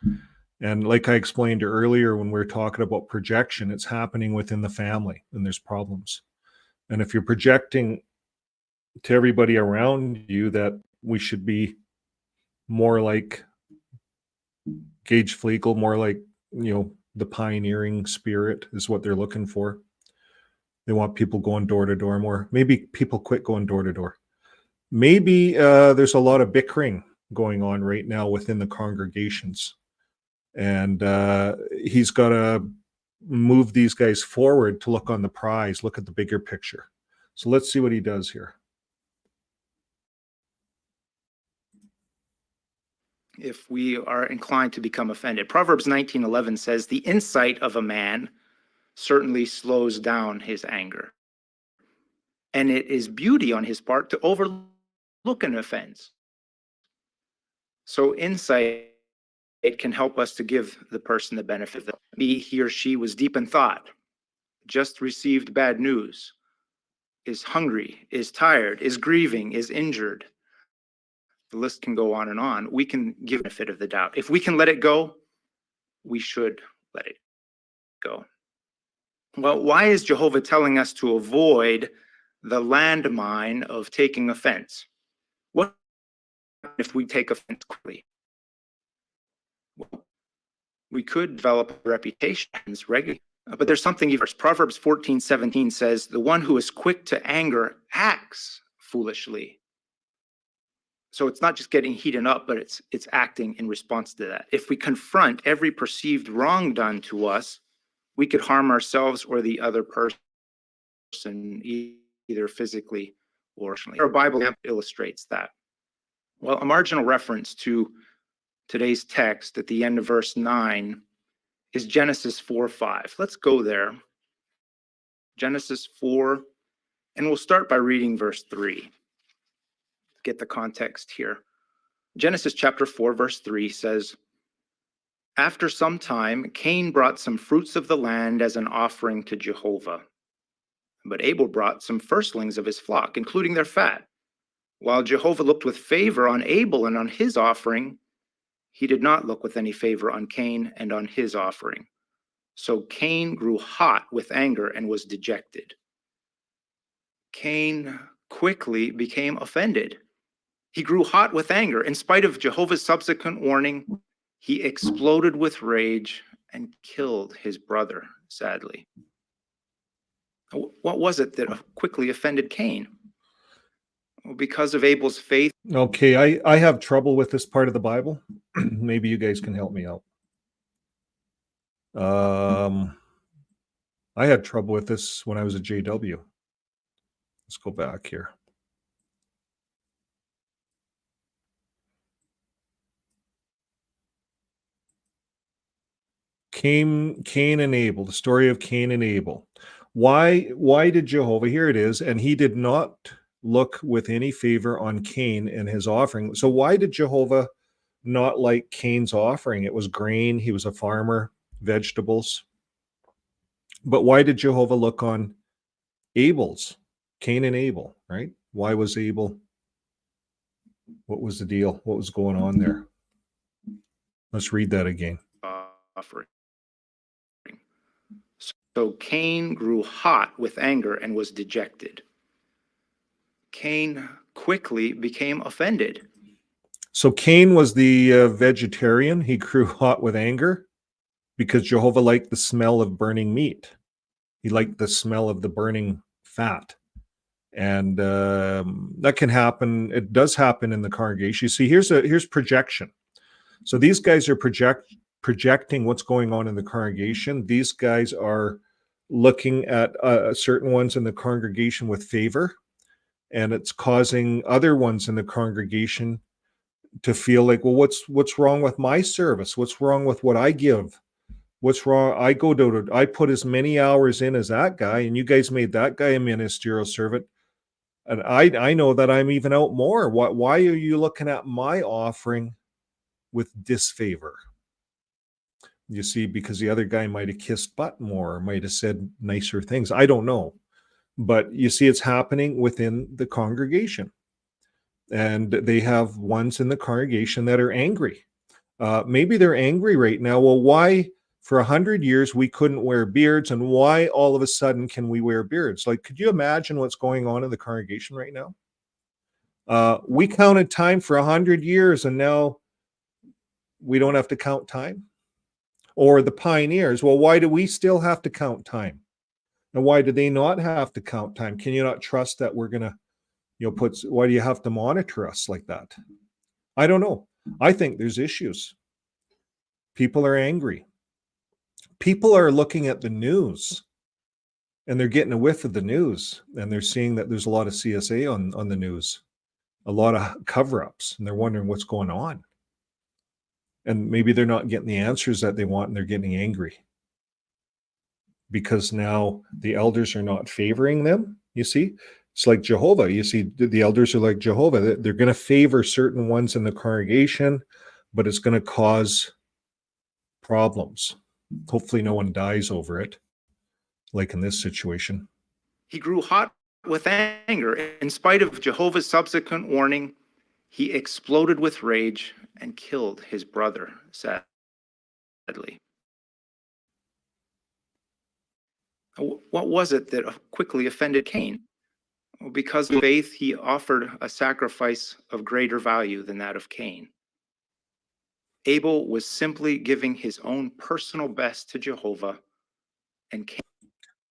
And like I explained earlier, when we were talking about projection, it's happening within the family and there's problems. And if you're projecting to everybody around you that we should be more like Gage Fleegle, more like, the pioneering spirit is what they're looking for. They want people going door to door more. Maybe people quit going door to door. Maybe there's a lot of bickering going on right now within the congregations. And he's got to move these guys forward to look on the prize, look at the bigger picture. So let's see what he does here. If we are inclined to become offended. Proverbs 19:11 says, the insight of a man certainly slows down his anger. And it is beauty on his part to overlook an offense. So insight, it can help us to give the person the benefit that maybe he or she was deep in thought, just received bad news, is hungry, is tired, is grieving, is injured. The list can go on and on. We can give the benefit of the doubt. If we can let it go, we should let it go. Well, why is Jehovah telling us to avoid the landmine of taking offense? What if we take offense quickly? Well, we could develop reputations regularly, but there's something even worse. Proverbs 14:17 says, the one who is quick to anger acts foolishly. So it's not just getting heated up, but it's acting in response to that. If we confront every perceived wrong done to us, we could harm ourselves or the other person, either physically or emotionally. Our Bible illustrates that. Well, a marginal reference to today's text at the end of verse 9 is Genesis 4:5. Let's go there. Genesis 4, and we'll start by reading verse 3. Get the context here. Genesis chapter 4, verse 3 says, after some time, Cain brought some fruits of the land as an offering to Jehovah. But Abel brought some firstlings of his flock, including their fat. While Jehovah looked with favor on Abel and on his offering, he did not look with any favor on Cain and on his offering. So Cain grew hot with anger and was dejected. Cain quickly became offended. He grew hot with anger. In spite of Jehovah's subsequent warning, he exploded with rage and killed his brother, sadly. What was it that quickly offended Cain? Well, because of Abel's faith. Okay, I have trouble with this part of the Bible. Maybe you guys can help me out. I had trouble with this when I was at JW. Let's go back here. Cain and Abel, the story of Cain and Abel. Why did Jehovah, here it is, and he did not look with any favor on Cain and his offering. So why did Jehovah not like Cain's offering? It was grain, he was a farmer, vegetables. But why did Jehovah look on Abel's, Cain and Abel, right? Why was Abel, what was the deal? What was going on there? Let's read that again. Offering. So Cain grew hot with anger and was dejected. Cain quickly became offended. So Cain was the vegetarian. He grew hot with anger because Jehovah liked the smell of burning meat. He liked the smell of the burning fat. And that can happen. It does happen in the congregation. You see, here's projection. So these guys are projecting what's going on in the congregation. These guys are looking at certain ones in the congregation with favor, and it's causing other ones in the congregation to feel like, well, what's wrong with my service? What's wrong with what I give? What's wrong? I put as many hours in as that guy, and you guys made that guy a ministerial servant. And I know that I'm even out more. Why are you looking at my offering with disfavor? You see, because the other guy might have kissed butt more, might have said nicer things. I don't know. But you see, it's happening within the congregation. And they have ones in the congregation that are angry. Maybe they're angry right now. Well, why for 100 years we couldn't wear beards, and why all of a sudden can we wear beards? Like, could you imagine what's going on in the congregation right now? We counted time for 100 years, and now we don't have to count time. Or the pioneers, well, why do we still have to count time? And why do they not have to count time? Can you not trust that we're going to, why do you have to monitor us like that? I don't know. I think there's issues. People are angry. People are looking at the news and they're getting a whiff of the news, and they're seeing that there's a lot of CSA on the news, a lot of cover-ups, and they're wondering what's going on. And maybe they're not getting the answers that they want, and they're getting angry because now the elders are not favoring them. You see, it's like Jehovah. You see, the elders are like Jehovah. They're going to favor certain ones in the congregation, but it's going to cause problems. Hopefully no one dies over it, like in this situation. He grew hot with anger. In spite of Jehovah's subsequent warning, he exploded with rage and killed his brother, sadly. What was it that quickly offended Cain? Well, because of faith, he offered a sacrifice of greater value than that of Cain. Abel was simply giving his own personal best to Jehovah, and Cain.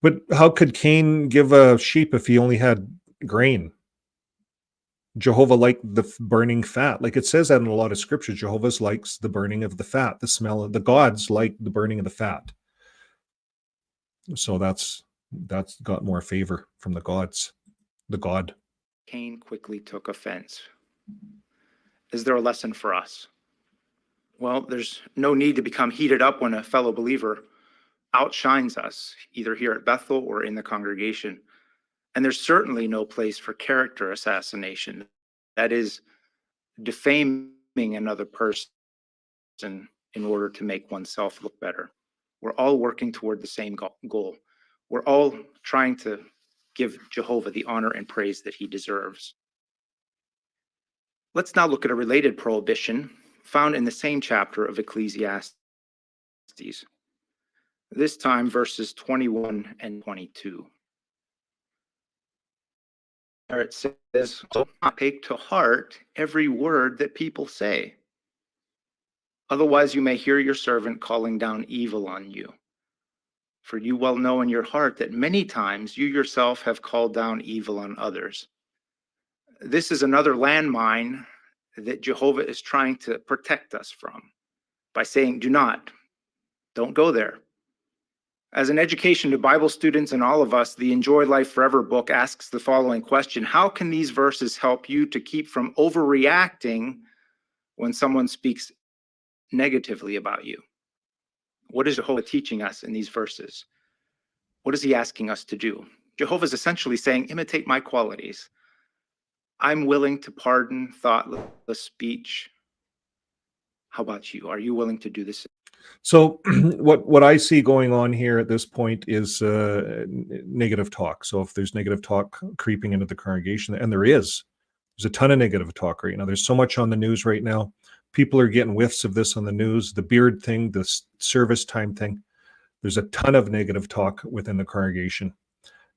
But how could Cain give a sheep if he only had grain? Jehovah liked the burning fat. Like it says that in a lot of scripture, Jehovah likes the burning of the fat, the smell of the gods like the burning of the fat. So that's got more favor from the gods, the God. Cain quickly took offense. Is there a lesson for us? Well, there's no need to become heated up when a fellow believer outshines us, either here at Bethel or in the congregation. And there's certainly no place for character assassination. That is defaming another person in order to make oneself look better. We're all working toward the same goal. We're all trying to give Jehovah the honor and praise that he deserves. Let's now look at a related prohibition found in the same chapter of Ecclesiastes. This time, verses 21 and 22. There it says, "Do not take to heart every word that people say. Otherwise, you may hear your servant calling down evil on you. For you well know in your heart that many times you yourself have called down evil on others." This is another landmine that Jehovah is trying to protect us from by saying, don't go there. As an education to Bible students and all of us, the Enjoy Life Forever book asks the following question: how can these verses help you to keep from overreacting when someone speaks negatively about you? What is Jehovah teaching us in these verses? What is he asking us to do? Jehovah is essentially saying, imitate my qualities. I'm willing to pardon thoughtless speech. How about you? Are you willing to do this? So what I see going on here at this point is negative talk. So if there's negative talk creeping into the congregation, and there's a ton of negative talk right now. There's so much on the news right now. People are getting whiffs of this on the news, the beard thing, the service time thing. There's a ton of negative talk within the congregation.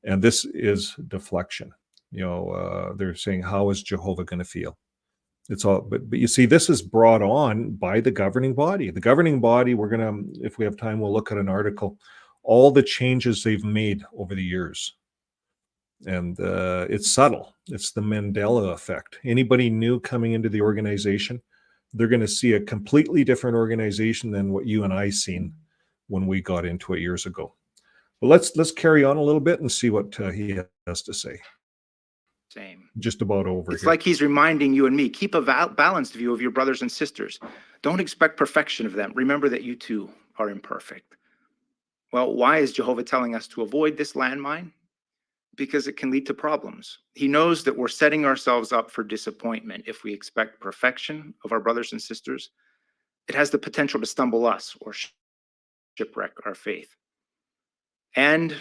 And this is deflection. They're saying, how is Jehovah going to feel? It's all, but you see, this is brought on by the governing body. The governing body, we're going to, if we have time, we'll look at an article, all the changes they've made over the years. And it's subtle. It's the Mandela effect. Anybody new coming into the organization, they're going to see a completely different organization than what you and I seen when we got into it years ago. But let's carry on a little bit and see what he has to say. Same. Just about over. It's like he's reminding you and me, keep a balanced view of your brothers and sisters. Don't expect perfection of them. Remember that you too are imperfect. Well, why is Jehovah telling us to avoid this landmine? because it can lead to problems. He knows that we're setting ourselves up for disappointment if we expect perfection of our brothers and sisters. It has the potential to stumble us or shipwreck our faith. And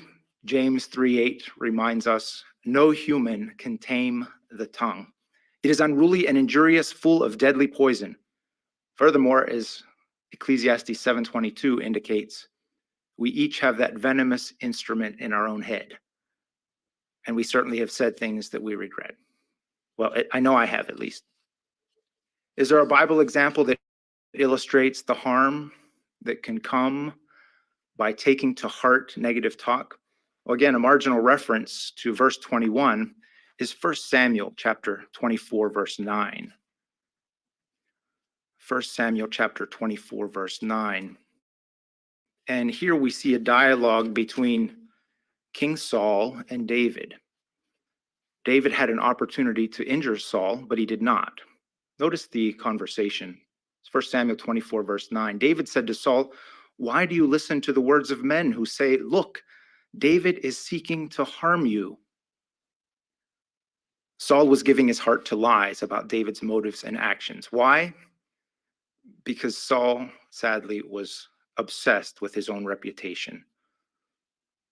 James 3:8 reminds us, no human can tame the tongue. It is unruly and injurious, full of deadly poison. Furthermore, as Ecclesiastes 7:22 indicates, we each have that venomous instrument in our own head. And we certainly have said things that we regret. Well, I know I have, at least. Is there a Bible example that illustrates the harm that can come by taking to heart negative talk? Well, again, a marginal reference to verse 21 is 1 Samuel chapter 24, verse 9. 1 Samuel chapter 24, verse 9. And here we see a dialogue between King Saul and David. David had an opportunity to injure Saul, but he did not. Notice the conversation. It's 1 Samuel 24, verse 9. David said to Saul, why do you listen to the words of men who say, look, David is seeking to harm you? Saul was giving his heart to lies about David's motives and actions. Why? Because Saul, sadly, was obsessed with his own reputation.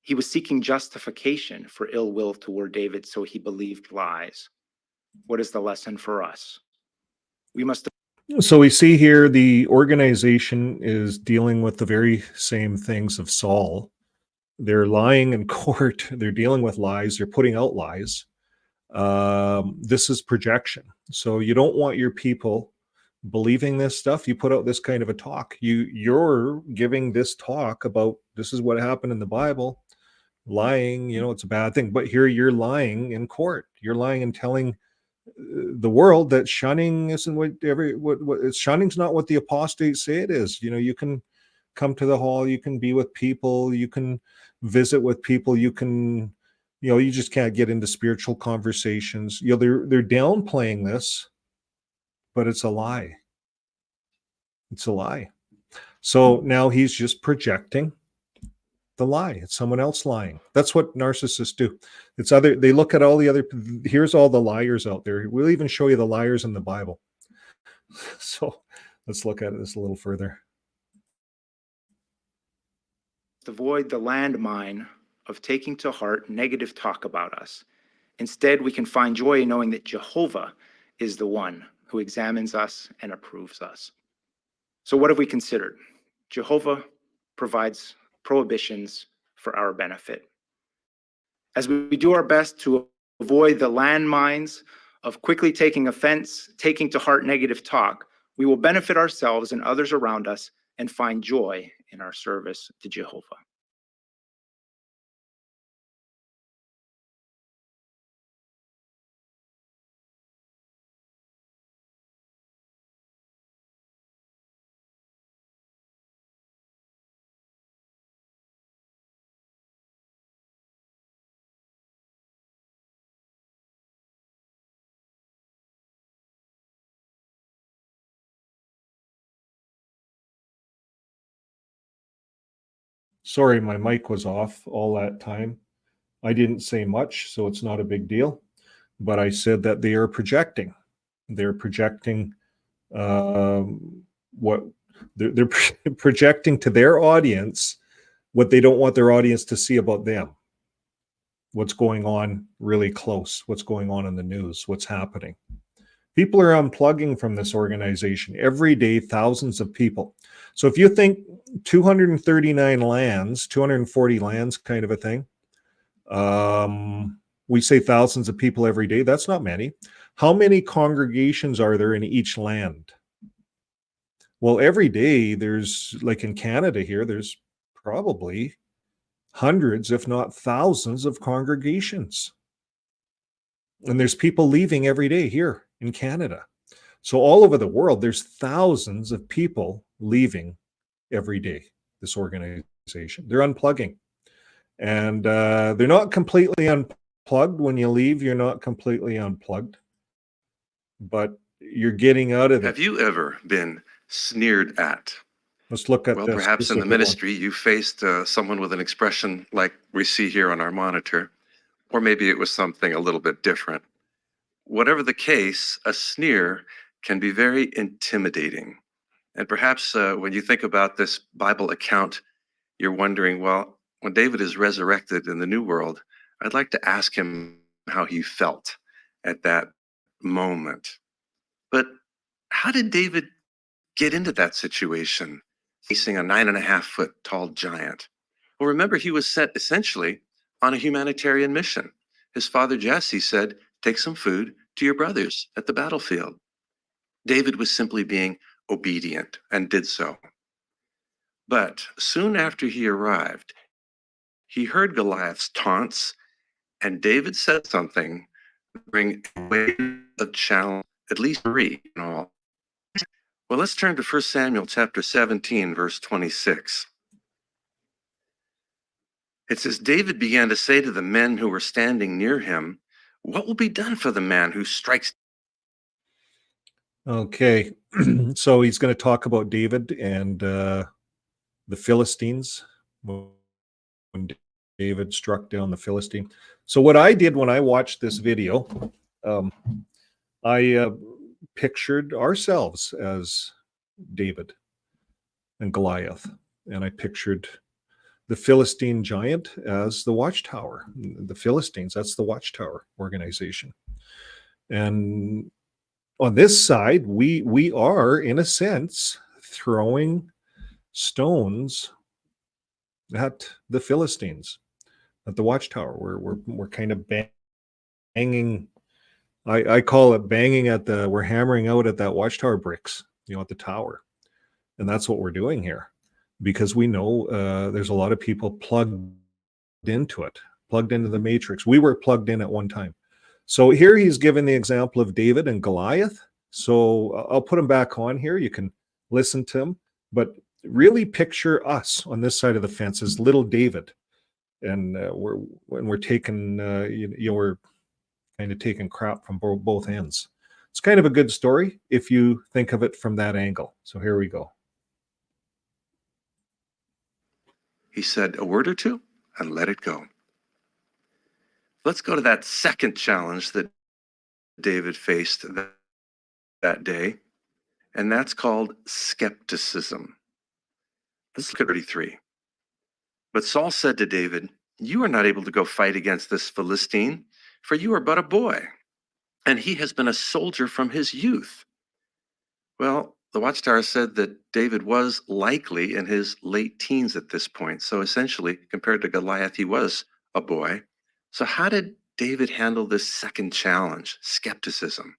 He was seeking justification for ill will toward David, so he believed lies. What is the lesson for us? We must. So we see here the organization is dealing with the very same things of Saul. They're lying in court. They're dealing with lies. They're putting out lies. This is projection. So you don't want your people believing this stuff. You put out this kind of a talk. You're giving this talk about this is what happened in the Bible. Lying, it's a bad thing. But here you're lying in court. You're lying and telling the world that shunning isn't what shunning's not what the apostates say it is. You can come to the hall, you can be with people, you can visit with people, you can, you just can't get into spiritual conversations. They're downplaying this, but it's a lie. It's a lie. So now he's just projecting the lie. It's someone else lying. That's what narcissists do. They look at all the other, here's all the liars out there. We'll even show you the liars in the Bible. So let's look at this a little further. Avoid the landmine of taking to heart negative talk about us. Instead, we can find joy in knowing that Jehovah is the one who examines us and approves us. So what have we considered? Jehovah provides prohibitions for our benefit. As we do our best to avoid the landmines of quickly taking offense, taking to heart negative talk, we will benefit ourselves and others around us and find joy in our service to Jehovah. Sorry, my mic was off all that time. I didn't say much, so it's not a big deal. But I said that they are projecting. They're projecting what they're projecting to their audience what they don't want their audience to see about them. What's going on really close, what's going on in the news, what's happening. People are unplugging from this organization every day, thousands of people. So if you think 239 lands, 240 lands kind of a thing, we say thousands of people every day. That's not many. How many congregations are there in each land? Well, every day there's, like in Canada here, there's probably hundreds, if not thousands of congregations. And there's people leaving every day here in Canada. So all over the world, there's thousands of people leaving every day, this organization. They're unplugging. And they're not completely unplugged. When you leave, you're not completely unplugged. But you're getting out of it. Have you ever been sneered at? Let's look at well, this. Perhaps in the ministry, you faced someone with an expression like we see here on our monitor. Or maybe it was something a little bit different. Whatever the case, a sneer can be very intimidating. And perhaps when you think about this Bible account, you're wondering, well, when David is resurrected in the new world, I'd like to ask him how he felt at that moment. But how did David get into that situation, facing a 9.5 foot tall giant? Well, remember, he was sent essentially on a humanitarian mission. His father Jesse said, take some food to your brothers at the battlefield. David was simply being obedient and did so. But soon after he arrived, he heard Goliath's taunts, and David said something to bring a wave of challenge, at least 3 in all. Well, let's turn to 1 Samuel chapter 17, verse 26. It says, David began to say to the men who were standing near him, what will be done for the man who strikes? Okay, so he's going to talk about David and the Philistines, when David struck down the Philistine. So what I did when I watched this video, I pictured ourselves as David and Goliath, and I pictured the Philistine giant as the Watchtower. The Philistines, that's the Watchtower organization. And on this side, we are, in a sense, throwing stones at the Philistines, at the Watchtower. We're kind of banging. I call it banging at the. We're hammering out at that Watchtower bricks, at the tower, and that's what we're doing here, because we know there's a lot of people plugged into it, plugged into the matrix. We were plugged in at one time. So here he's given the example of David and Goliath. So I'll put him back on here. You can listen to him, but really picture us on this side of the fence as little David, and we're taking we're kind of taking crap from both ends. It's kind of a good story if you think of it from that angle. So here we go. He said a word or two and let it go. Let's go to that second challenge that David faced that day, and that's called skepticism. Let's look at 33. But Saul said to David, you are not able to go fight against this Philistine, for you are but a boy, and he has been a soldier from his youth. Well, the Watchtower said that David was likely in his late teens at this point. So essentially, compared to Goliath, he was a boy. So how did David handle this second challenge, skepticism?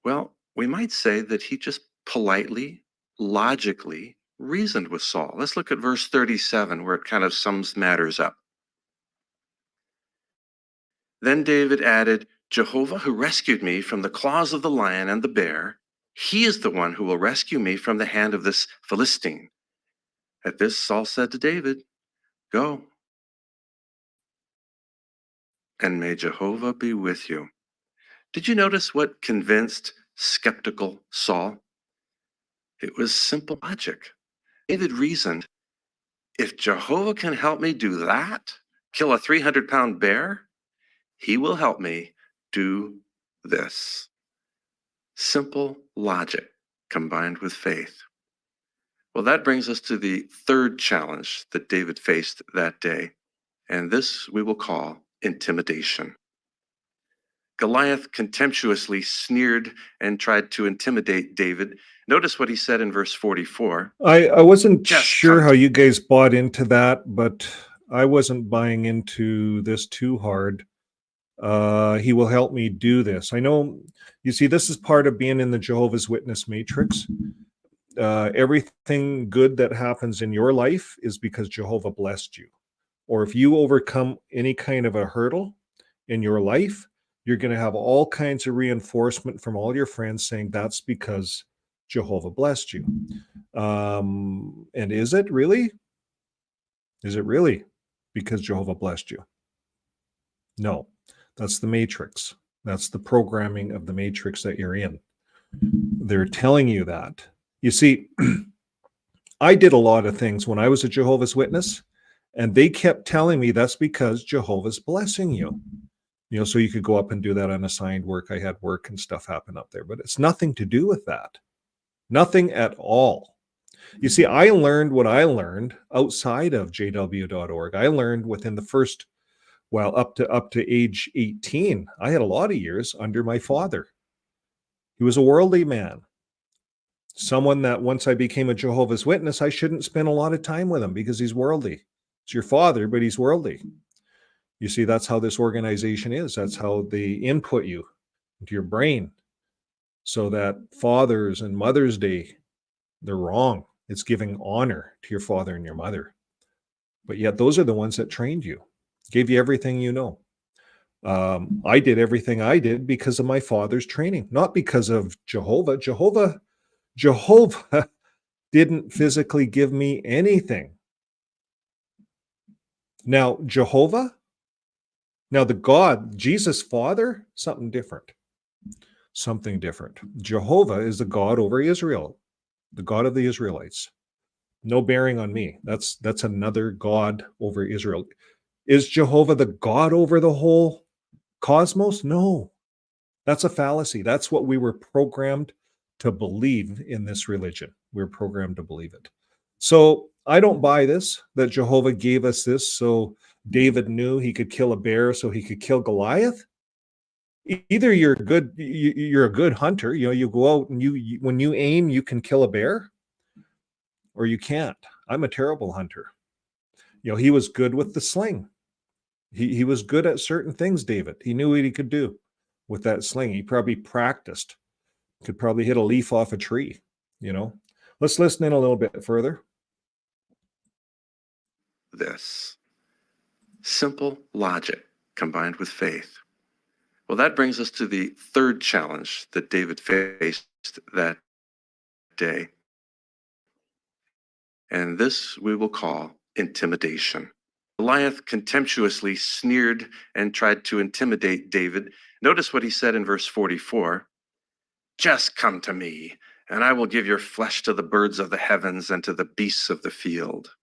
Well, we might say that he just politely, logically reasoned with Saul. Let's look at verse 37, where it kind of sums matters up. Then David added, Jehovah, who rescued me from the claws of the lion and the bear, he is the one who will rescue me from the hand of this Philistine. At this, Saul said to David, go, and may Jehovah be with you. Did you notice what convinced skeptical Saul? It was simple logic. David reasoned, if Jehovah can help me do that, kill a 300-pound bear, he will help me do this. Simple logic combined with faith. Well, that brings us to the third challenge that David faced that day, and this we will call intimidation. Goliath contemptuously sneered and tried to intimidate David. Notice what he said in verse 44. I wasn't sure how you guys bought into that, but I wasn't buying into this too hard. He will help me do this. I know, you see, this is part of being in the Jehovah's Witness matrix. Everything good that happens in your life is because Jehovah blessed you. Or if you overcome any kind of a hurdle in your life, you're going to have all kinds of reinforcement from all your friends saying that's because Jehovah blessed you. And is it really? Is it really because Jehovah blessed you? No, that's the matrix. That's the programming of the matrix that you're in. They're telling you that. You see, I did a lot of things when I was a Jehovah's Witness, And they kept telling me that's because Jehovah's blessing you. So you could go up and do that unassigned work. I had work and stuff happen up there, but it's nothing to do with that. Nothing at all. You see, I learned what I learned outside of JW.org. I learned within the first, up to age 18. I had a lot of years under my father. He was a worldly man. Someone that once I became a Jehovah's Witness, I shouldn't spend a lot of time with him because he's worldly. It's your father, but he's worldly. You see, that's how this organization is. That's how they input you into your brain. So that Father's and Mother's Day, they're wrong. It's giving honor to your father and your mother. But yet those are the ones that trained you, gave you everything you know. I did everything I did because of my father's training, not because of Jehovah. Jehovah didn't physically give me anything. Now, Jehovah, the God, Jesus Father, something different. Something different. Jehovah is the God over Israel, the God of the Israelites. No bearing on me. That's another God over Israel. Is Jehovah the God over the whole cosmos? No. That's a fallacy. That's what we were programmed to believe in this religion. We're programmed to believe it. So I don't buy this, that Jehovah gave us this so David knew he could kill a bear so he could kill Goliath. Either you're a good hunter, you go out and when you aim, you can kill a bear, or you can't. I'm a terrible hunter. He was good with the sling. He was good at certain things, David. He knew what he could do with that sling. He probably practiced. Could probably hit a leaf off a tree, Let's listen in a little bit further. This simple logic combined with faith. Well, that brings us to the third challenge that David faced that day. And this we will call intimidation. Goliath contemptuously sneered and tried to intimidate David. Notice what he said in verse 44. Just come to me, and I will give your flesh to the birds of the heavens and to the beasts of the field.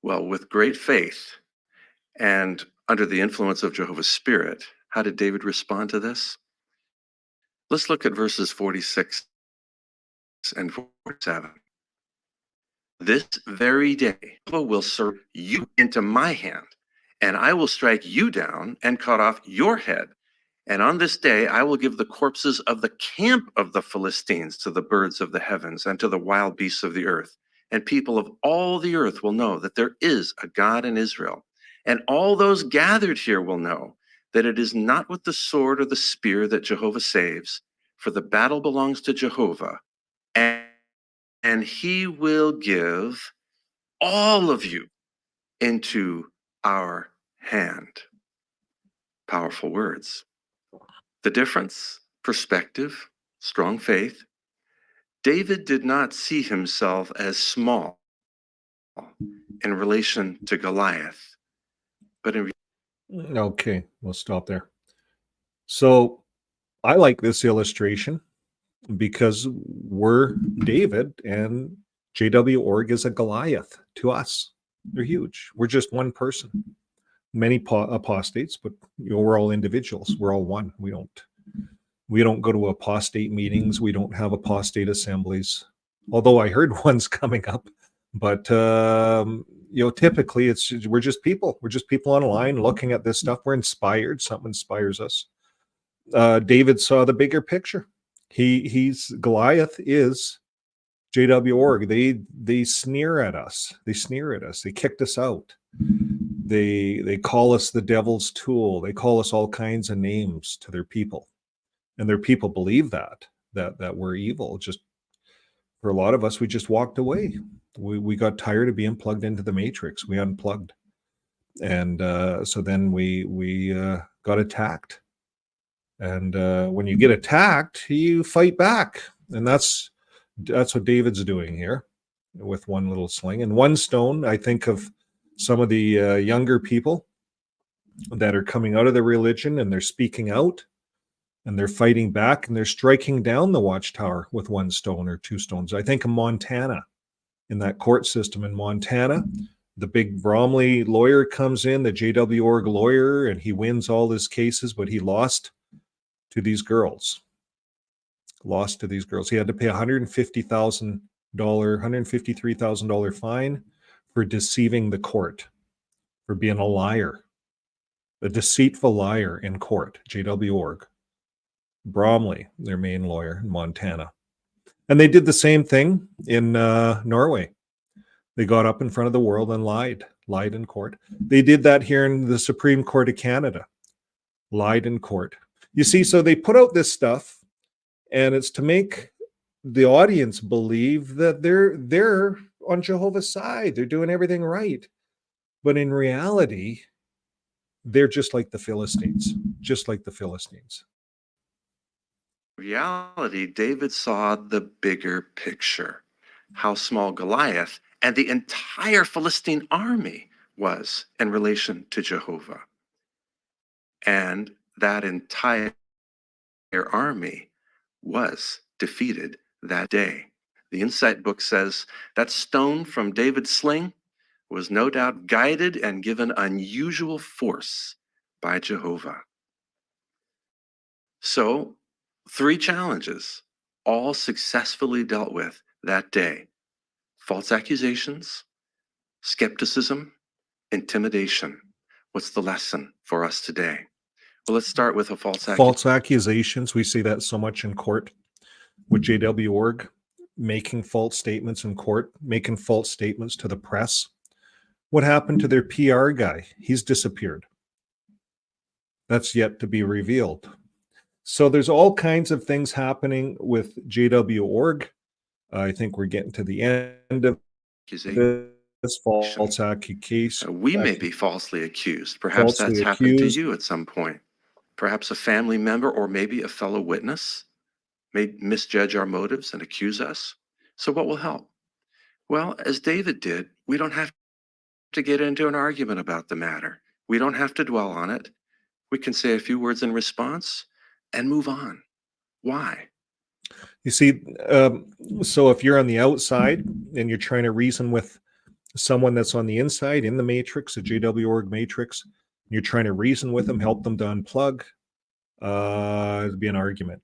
Well, with great faith and under the influence of Jehovah's Spirit, how did David respond to this? Let's look at verses 46 and 47. This very day, Jehovah will serve you into my hand, and I will strike you down and cut off your head. And on this day, I will give the corpses of the camp of the Philistines to the birds of the heavens and to the wild beasts of the earth. And people of all the earth will know that there is a God in Israel. And all those gathered here will know that it is not with the sword or the spear that Jehovah saves, for the battle belongs to Jehovah. And he will give all of you into our hand. Powerful words. The difference, perspective, strong faith. David did not see himself as small in relation to Goliath, but in Okay, we'll stop there. So I like this illustration because we're David and JWorg is a Goliath to us. They're huge. We're just one person. Many apostates, but we're all individuals. We're all one. We don't go to apostate meetings. We don't have apostate assemblies. Although I heard one's coming up, but typically we're just people. We're just people online looking at this stuff. We're inspired. Something inspires us. David saw the bigger picture. He's Goliath is JWorg. They sneer at us. They sneer at us. They kicked us out. They call us the devil's tool. They call us all kinds of names to their people, and their people believe that we're evil. Just for a lot of us, we just walked away. We got tired of being plugged into the matrix. We unplugged, and so then we got attacked. And when you get attacked, you fight back, and that's what David's doing here with one little sling and one stone. I think of some of the younger people that are coming out of the religion, and they're speaking out, and they're fighting back, and they're striking down the watchtower with one stone or two stones. I think of Montana, in that court system in Montana, The big Bromley lawyer comes in, the JWorg lawyer, and he wins all his cases, but he lost to these girls. Lost to these girls. He had to pay $153,000 fine for deceiving the court, for being a liar, a deceitful liar in court. JWorg. Bromley, their main lawyer in Montana. And they did the same thing in Norway. They got up in front of the world and lied in court. They did that here in the Supreme Court of Canada, lied in court. You see, so they put out this stuff, and it's to make the audience believe that they're on Jehovah's side. They're doing everything right. But in reality, they're just like the Philistines, just like the Philistines. Reality, David saw the bigger picture, how small Goliath and the entire Philistine army was in relation to Jehovah. And that entire army was defeated that day. The Insight book says that stone from David's sling was no doubt guided and given unusual force by Jehovah. So, 3 challenges, all successfully dealt with that day: false accusations, skepticism, intimidation. What's the lesson for us today? Well, let's start with a false accusations. We see that so much in court with JWorg, making false statements in court, making false statements to the press. What happened to their PR guy? He's disappeared. That's yet to be revealed. So there's all kinds of things happening with JWorg. I think we're getting to the end of this false accusation. We may be falsely accused. Perhaps that's happened to you at some point. Perhaps a family member or maybe a fellow witness may misjudge our motives and accuse us. So what will help? Well, as David did, we don't have to get into an argument about the matter. We don't have to dwell on it. We can say a few words in response and move on. Why? You see, so if you're on the outside and you're trying to reason with someone that's on the inside in the matrix, the JWorg matrix, you're trying to reason with them, help them to unplug, it'd be an argument.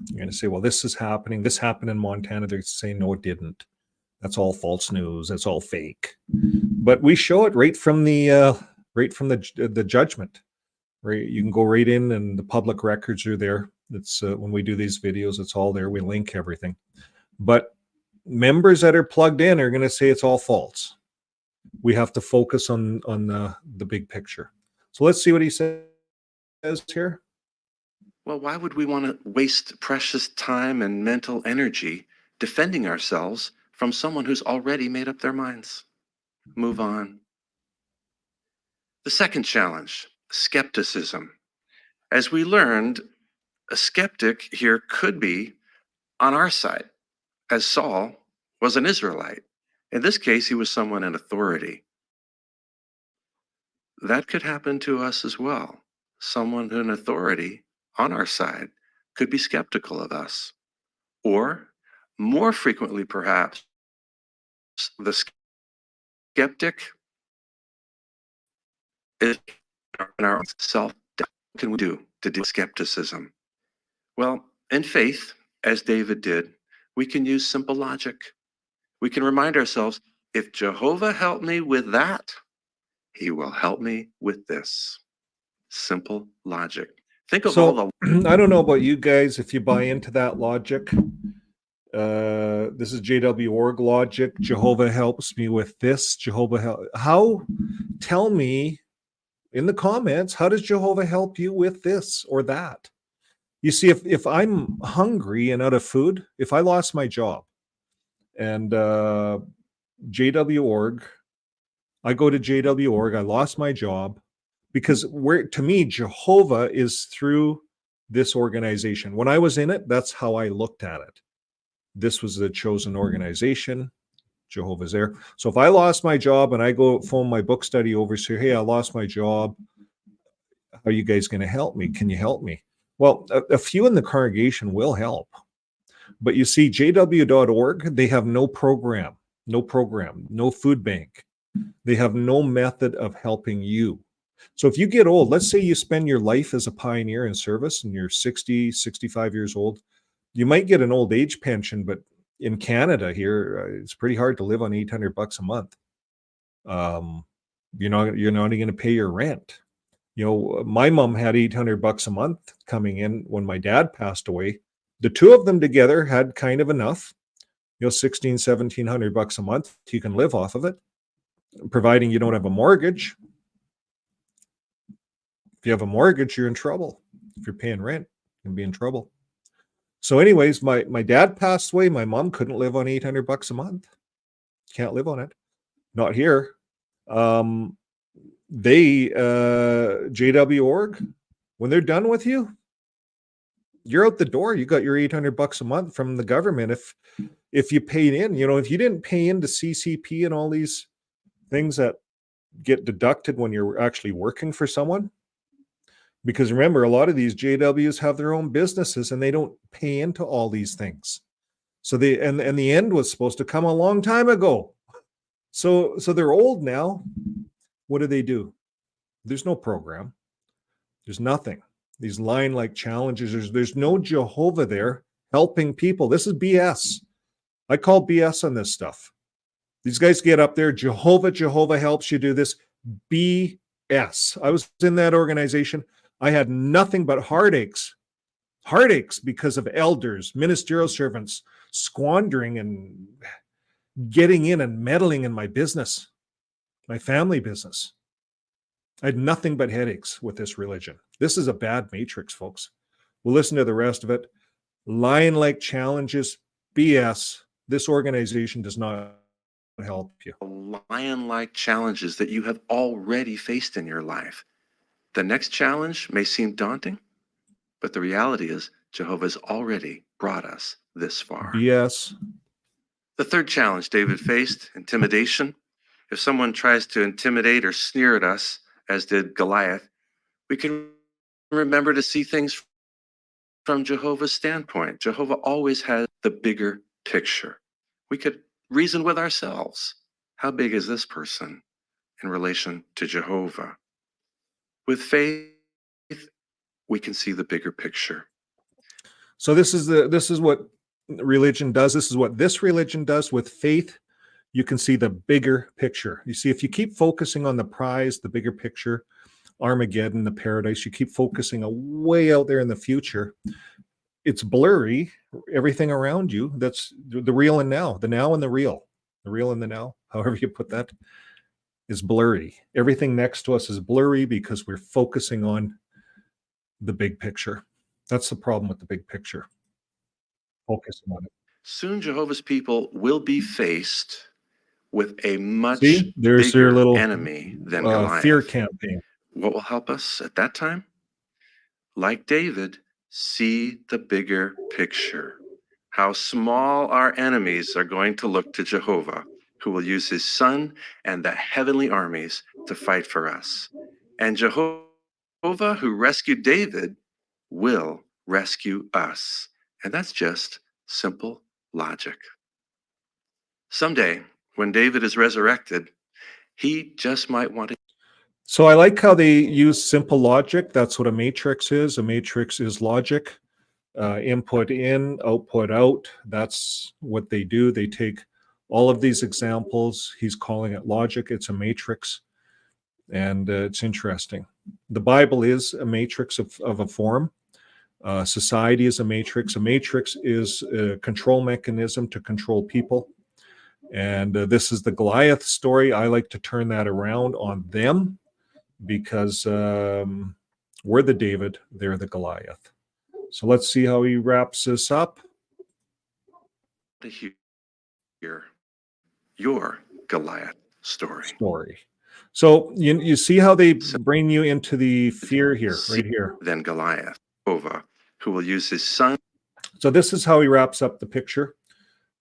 You're going to say, well, this is happening. This happened in Montana. They're saying, no, it didn't. That's all false news. That's all fake. But we show it right from the judgment. Right, you can go right in, and the public records are there. It's when we do these videos, it's all there. We link everything. But members that are plugged in are going to say it's all false. We have to focus on the big picture. So let's see what he says here. Well, why would we want to waste precious time and mental energy defending ourselves from someone who's already made up their minds? Move on. The second challenge: skepticism. As we learned, a skeptic here could be on our side, as Saul was an Israelite. In this case, he was someone in authority. That could happen to us as well. Someone in authority on our side could be skeptical of us. Or, more frequently perhaps, the skeptic is in our own self. What can we do to deal with skepticism? Well, in faith, as David did, we can use simple logic. We can remind ourselves, if Jehovah helped me with that, he will help me with this. Simple logic. Think of all the... I don't know about you guys, if you buy into that logic. This is JWorg logic. Jehovah helps me with this. Tell me in the comments, how does Jehovah help you with this or that? You see, if I'm hungry and out of food, if I lost my job and JWorg, I go to JWorg, I lost my job, because to me, Jehovah is through this organization. When I was in it, that's how I looked at it. This was the chosen organization. Jehovah's there. So if I lost my job and I go phone my book study over, say, hey, I lost my job. How are you guys going to help me? Can you help me? Well, a few in the congregation will help. But you see, JW.org, they have no program. no program, no food bank. They have no method of helping you. So if you get old, let's say you spend your life as a pioneer in service and you're 60, 65 years old, you might get an old age pension, but in Canada here, it's pretty hard to live on $800 a month. You're not even going to pay your rent. You know, my mom had $800 a month coming in when my dad passed away. The two of them together had kind of enough, you know, $1,700 a month. You can live off of it, providing you don't have a mortgage. If you have a mortgage, you're in trouble. If you're paying rent, you can be in trouble. So anyways, my dad passed away. My mom couldn't live on $800 a month. Can't live on it. Not here. JWorg, when they're done with you, you're out the door. You got your $800 a month from the government. If you paid in, you know, if you didn't pay into CCP and all these things that get deducted when you're actually working for someone, because remember, a lot of these JWs have their own businesses and they don't pay into all these things. So and the end was supposed to come a long time ago. So they're old now. What do? There's no program. There's nothing. These line-like challenges. There's no Jehovah there helping people. This is BS. I call BS on this stuff. These guys get up there. Jehovah helps you do this. BS. I was in that organization. I had nothing but heartaches because of elders, ministerial servants squandering and getting in and meddling in my business, my family business. I had nothing but headaches with this religion. This is a bad matrix, folks. We'll listen to the rest of it. Lion-like challenges, BS. This organization does not help you. Lion-like challenges that you have already faced in your life. The next challenge may seem daunting, but the reality is Jehovah's already brought us this far. BS. The third challenge David faced, intimidation. If someone tries to intimidate or sneer at us, as did Goliath, we can remember to see things from Jehovah's standpoint. Jehovah always has the bigger picture. We could reason with ourselves. How big is this person in relation to Jehovah? With faith, we can see the bigger picture. So this is what religion does. This is what this religion does. With faith, you can see the bigger picture. You see, if you keep focusing on the prize, the bigger picture, Armageddon, the paradise, you keep focusing way out there in the future, it's blurry, everything around you. That's the real and now, the now and the real and the now, however you put that, is blurry. Everything next to us is blurry because we're focusing on the big picture. That's the problem with the big picture. Focusing on it. Soon Jehovah's people will be faced with a much there's bigger their little enemy than Goliath. Fear campaign. What will help us at that time? Like David, see the bigger picture. How small our enemies are going to look to Jehovah, who will use his son and the heavenly armies to fight for us. And Jehovah, who rescued David, will rescue us. And that's just simple logic. Someday, when David is resurrected, he just might want to. So I like how they use simple logic. That's what a matrix is. A matrix is logic. Input in, output out. That's what they do. They take all of these examples. He's calling it logic. It's a matrix. And it's interesting. The Bible is a matrix of a form. Society is a matrix. A matrix is a control mechanism to control people. And this is the Goliath story. I like to turn that around on them because we're the David, they're the Goliath. So let's see how he wraps this up. To hear your Goliath story. So you see how they bring you into the fear here, right here. Then Goliath, Jehovah, who will use his son. So this is how he wraps up the picture.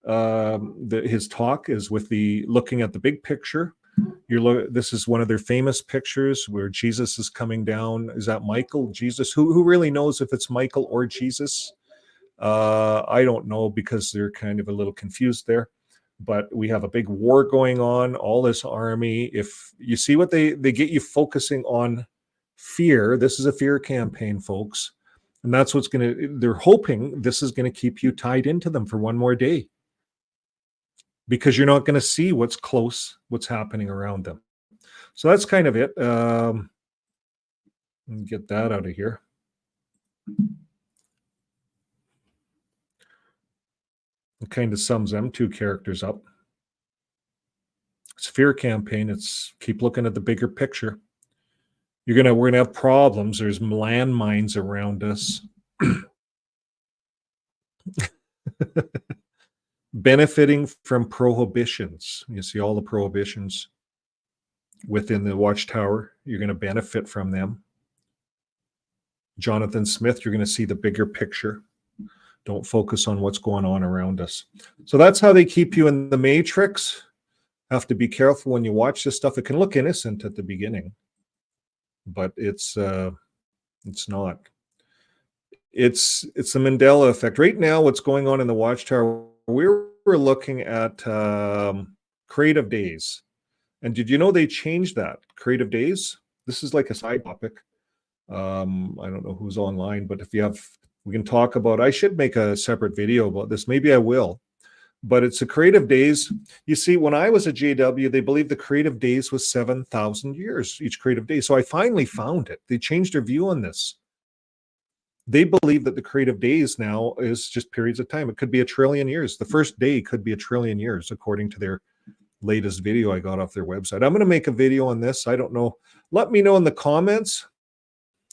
His talk is with the looking at the big picture. This is one of their famous pictures where Jesus is coming down. Is that Michael? Jesus? Who really knows if it's Michael or Jesus? I don't know because they're kind of a little confused there. but we have a big war going on, all this army. If you see what they get you focusing on fear, this is a fear campaign, folks. And that's what's going to, they're hoping this is going to keep you tied into them for one more day, because you're not going to see what's close, what's happening around them. So that's kind of it. Get that out of here. It kind of sums them two characters up. It's a fear campaign. It's keep looking at the bigger picture. We're gonna have problems. There's landmines around us. Benefiting from prohibitions. You see all the prohibitions within the Watchtower. You're going to benefit from them. Jonathan Smith, you're going to see the bigger picture. Don't focus on what's going on around us. So that's how they keep you in the matrix. Have to be careful when you watch this stuff. It can look innocent at the beginning, but it's not. It's the Mandela effect. Right now, what's going on in the Watchtower, we're looking at creative days. And did you know they changed that? Creative days? This is like a side topic. I don't know who's online, but if you have, we can talk about, I should make a separate video about this. Maybe I will. But it's a creative days. You see, when I was at JW, they believed the creative days was 7,000 years, each creative day. So I finally found it. They changed their view on this. They believe that the creative days now is just periods of time. It could be 1 trillion years. The first day could be 1 trillion years, according to their latest video I got off their website. I'm going to make a video on this. I don't know. Let me know in the comments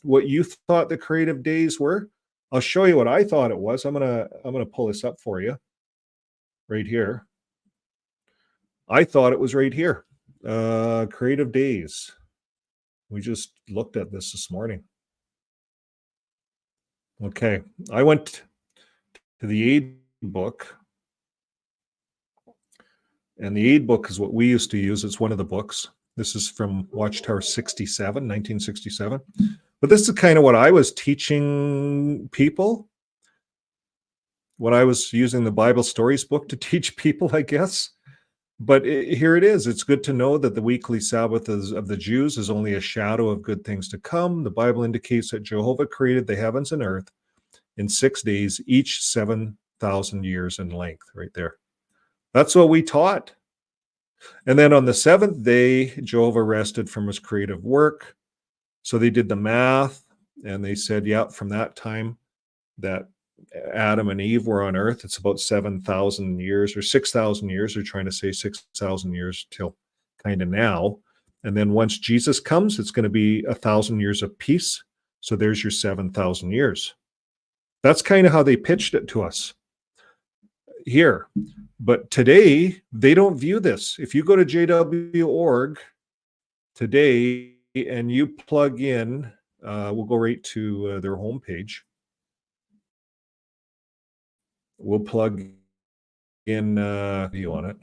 what you thought the creative days were. I'll show you what I thought it was. I'm gonna pull this up for you right here. I thought it was right here. Creative days. We just looked at this morning. Okay, I went to the aid book, and the aid book is what we used to use. It's one of the books. This is from Watchtower 67, 1967. But this is kind of what I was teaching people, what I was using the Bible Stories book to teach people, I guess. But here it is. It's good to know that the weekly Sabbath of the Jews is only a shadow of good things to come. The Bible indicates that Jehovah created the heavens and earth in 6 days, each 7,000 years in length, right there. That's what we taught. And then on the seventh day, Jehovah rested from his creative work. So they did the math, and they said, yeah, from that time that Adam and Eve were on earth, it's about 7,000 years or 6,000 years. They're trying to say 6,000 years till kind of now. And then once Jesus comes, it's going to be 1,000 years of peace. So there's your 7,000 years. That's kind of how they pitched it to us here. But today, they don't view this. If you go to JWorg today and you plug in, we'll go right to their homepage. We'll plug in view on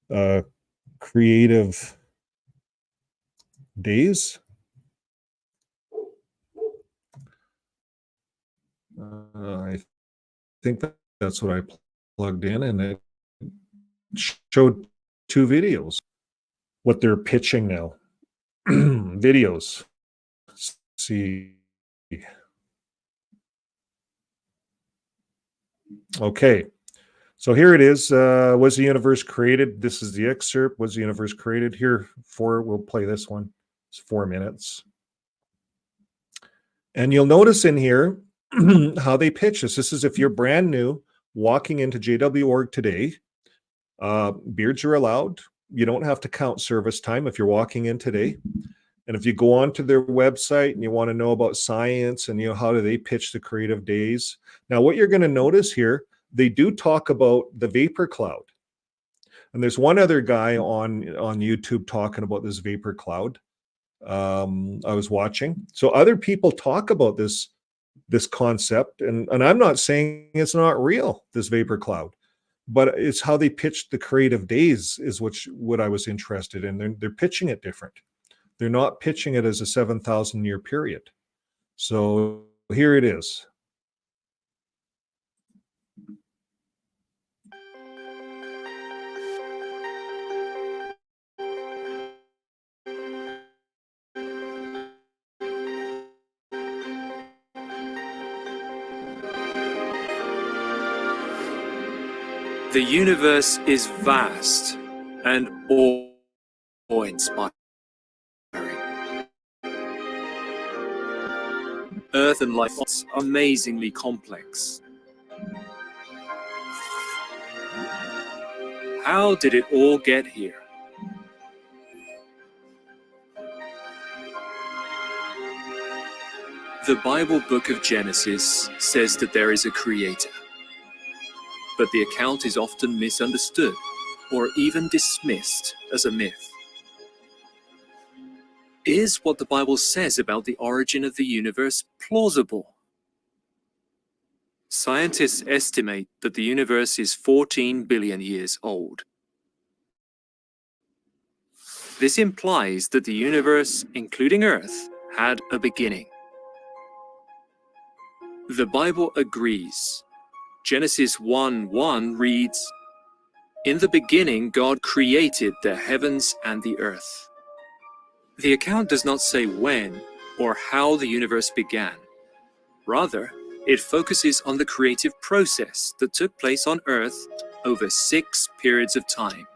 it. Creative days. I think that's what I plugged in, and it showed 2 videos. What they're pitching now. Videos. Let's see. Okay. So here it is. Was the universe created? This is the excerpt. Was the universe created? Here, we'll play this one. It's 4 minutes. And you'll notice in here how they pitch this. This is if you're brand new, walking into JWorg today. Beards are allowed. You don't have to count service time if you're walking in today. And if you go on to their website and you want to know about science and how do they pitch the creative days. Now, what you're going to notice here, they do talk about the vapor cloud. And there's one other guy on YouTube talking about this vapor cloud. I was watching. So other people talk about this concept, and I'm not saying it's not real, this vapor cloud, but it's how they pitched the creative days is what I was interested in. They're pitching it different. They're not pitching it as a 7,000 year period. So here it is. The universe is vast and awe-inspiring. Earth and life are amazingly complex. How did it all get here? The Bible book of Genesis says that there is a creator, but the account is often misunderstood or even dismissed as a myth. Is what the Bible says about the origin of the universe plausible? Scientists estimate that the universe is 14 billion years old. This implies that the universe, including Earth, had a beginning. The Bible agrees. Genesis 1:1 reads, "In the beginning God created the heavens and the earth." The account does not say when or how the universe began. Rather, it focuses on the creative process that took place on Earth over 6 periods of time,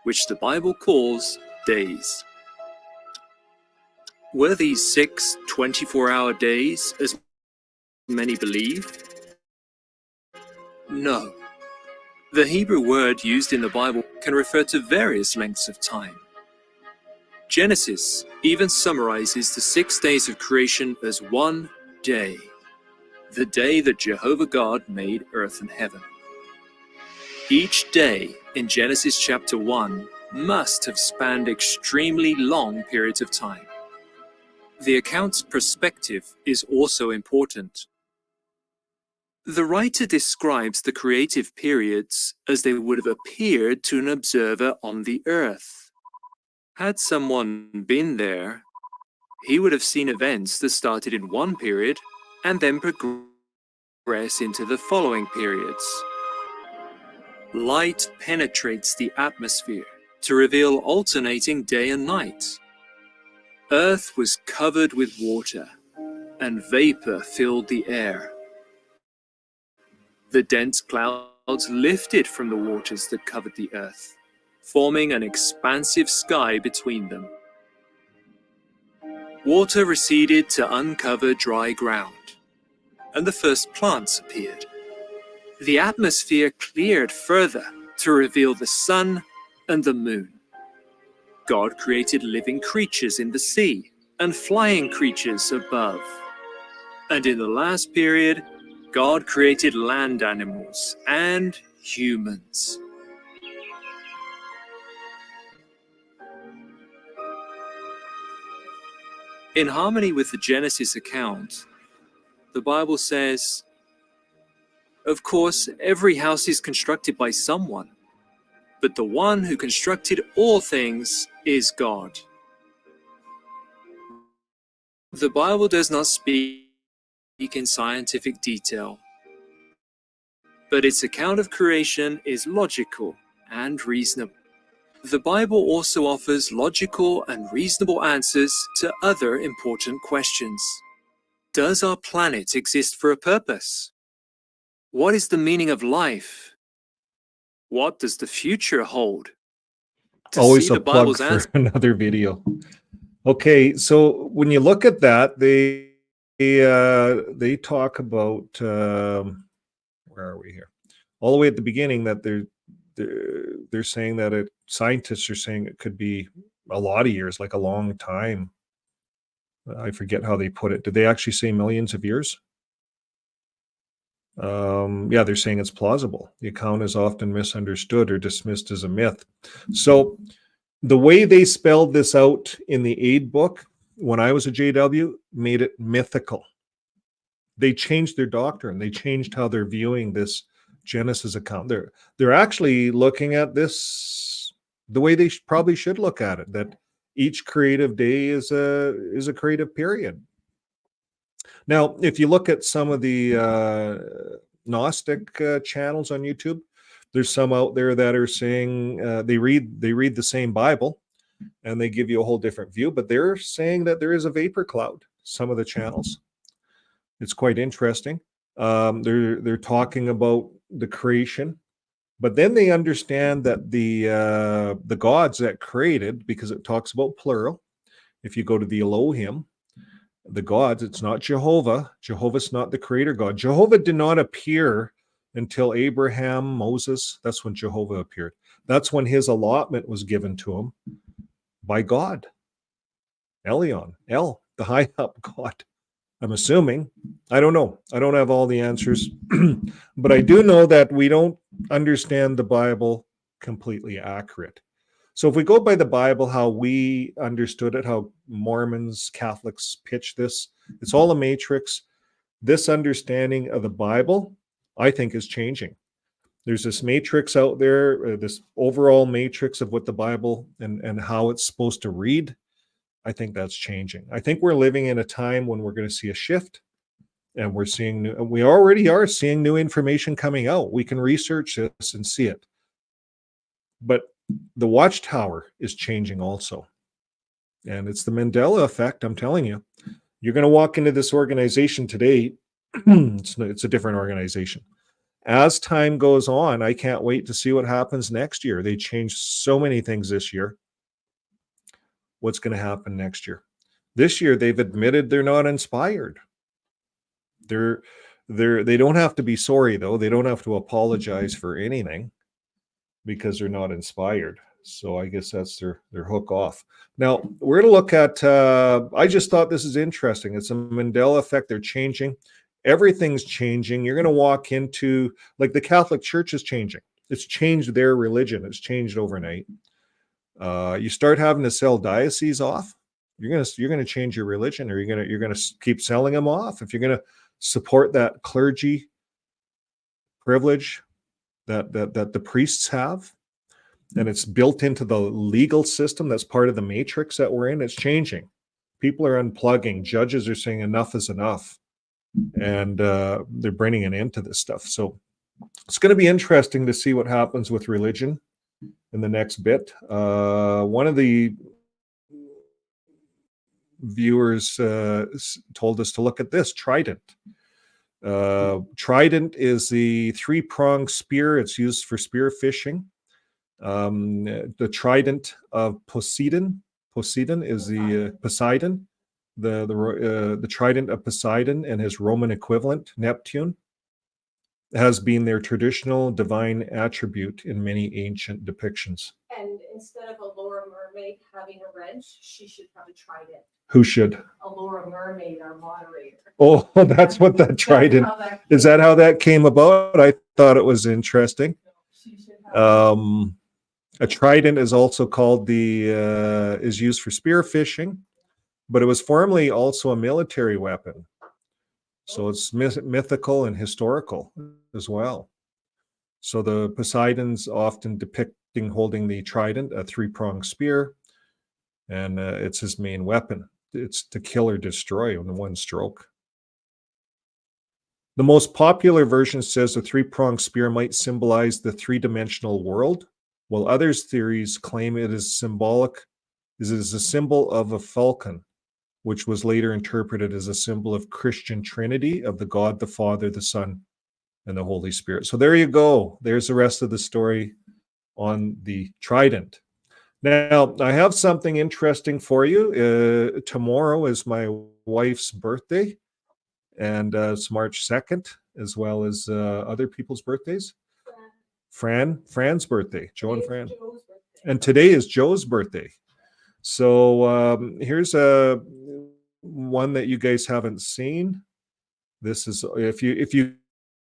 which the Bible calls days. Were these 6 24-hour days, as many believe? No. The Hebrew word used in the Bible can refer to various lengths of time. Genesis even summarizes the 6 days of creation as one day, the day that Jehovah God made earth and heaven. Each day in Genesis chapter 1 must have spanned extremely long periods of time. The account's perspective is also important. The writer describes the creative periods as they would have appeared to an observer on the earth. Had someone been there, he would have seen events that started in one period and then progress into the following periods. Light penetrates the atmosphere to reveal alternating day and night. Earth was covered with water, and vapor filled the air. The dense clouds lifted from the waters that covered the earth, forming an expansive sky between them. Water receded to uncover dry ground, and the first plants appeared. The atmosphere cleared further to reveal the sun and the moon. God created living creatures in the sea and flying creatures above. And in the last period, God created land animals and humans. In harmony with the Genesis account, the Bible says, "Of course, every house is constructed by someone, but the one who constructed all things is God." The Bible does not speak in scientific detail, but its account of creation is logical and reasonable. The Bible also offers logical and reasonable answers to other important questions. Does our planet exist for a purpose? What is the meaning of life? What does the future hold? To Always see a the plug Bible's for answer, another video. Okay, so when you look at that, they talk about where are we here? All the way at the beginning that they're saying that scientists are saying it could be a lot of years, like a long time. I forget how they put it. Did they actually say millions of years? Yeah, they're saying it's plausible. The account is often misunderstood or dismissed as a myth. So the way they spelled this out in the aid book when I was a JW made it mythical. They changed their doctrine. They changed how they're viewing this Genesis account. They're actually looking at this the way they probably should look at it, that each creative day is a creative period. Now, if you look at some of the Gnostic channels on YouTube, there's some out there that are saying they read the same Bible and they give you a whole different view, but they're saying that there is a vapor cloud. Some of the channels, it's quite interesting. They're talking about the creation But then they understand that the gods that created, because it talks about plural, if you go to the Elohim, the gods, it's not Jehovah. Jehovah's not the creator God. Jehovah did not appear until Abraham, Moses. That's when Jehovah appeared. That's when his allotment was given to him by God. Elion, El, the high up God. I'm assuming. I don't know. I don't have all the answers. But I do know that we don't understand the Bible completely accurate. So if we go by the Bible, how we understood it, how Mormons, Catholics pitch this, it's all a matrix. This understanding of the Bible, I think, is changing. There's this matrix out there, this overall matrix of what the Bible and how it's supposed to read. I think that's changing. I think we're living in a time when we're going to see a shift, and we already are seeing new information coming out. We can research this and see it. But the watchtower is changing also. And it's the Mandela effect, I'm telling you. You're going to walk into this organization today, it's a different organization. As time goes on, I can't wait to see what happens next year. They changed so many things this year. What's going to happen next year? This year, they've admitted they're not inspired. They don't have to be sorry, though. They don't have to apologize for anything because they're not inspired. So I guess that's their hook off. Now, we're going to look at, I just thought this is interesting. It's a Mandela effect. They're changing. Everything's changing. You're going to walk into, like, the Catholic Church is changing. It's changed their religion. It's changed overnight. You start having to sell dioceses off, you're gonna change your religion, or you're gonna keep selling them off. If you're gonna support that clergy privilege that the priests have, and it's built into the legal system, that's part of the matrix that we're in. It's changing. People are unplugging. Judges are saying enough is enough, and they're bringing an end to this stuff. So it's going to be interesting to see what happens with religion in the next bit. One of the viewers told us to look at this trident. Trident is the three-pronged spear. It's used for spear fishing. The trident of Poseidon is the Poseidon. The trident of Poseidon and his Roman equivalent, Neptune, has been their traditional divine attribute in many ancient depictions. And instead of a Laura Mermaid having a wrench, she should have a trident. Who should? A Laura Mermaid, our moderator. Oh, that's what that trident is. That how that came about? I thought it was interesting. A trident is also called is used for spear fishing, but it was formerly also a military weapon. So it's mythical and historical as well. So the Poseidon's often depicting holding the trident, a three-pronged spear, and it's his main weapon. It's to kill or destroy in one stroke. The most popular version says the three-pronged spear might symbolize the three-dimensional world, while others' theories claim it is a symbol of a falcon, which was later interpreted as a symbol of Christian Trinity of the God, the Father, the Son, and the Holy Spirit. So there you go. There's the rest of the story on the trident. Now, I have something interesting for you. Tomorrow is my wife's birthday, and it's March 2nd, as well as other people's birthdays. Fran's birthday, Joe and Fran. And today is Joe's birthday. So here's a one that you guys haven't seen. This is if you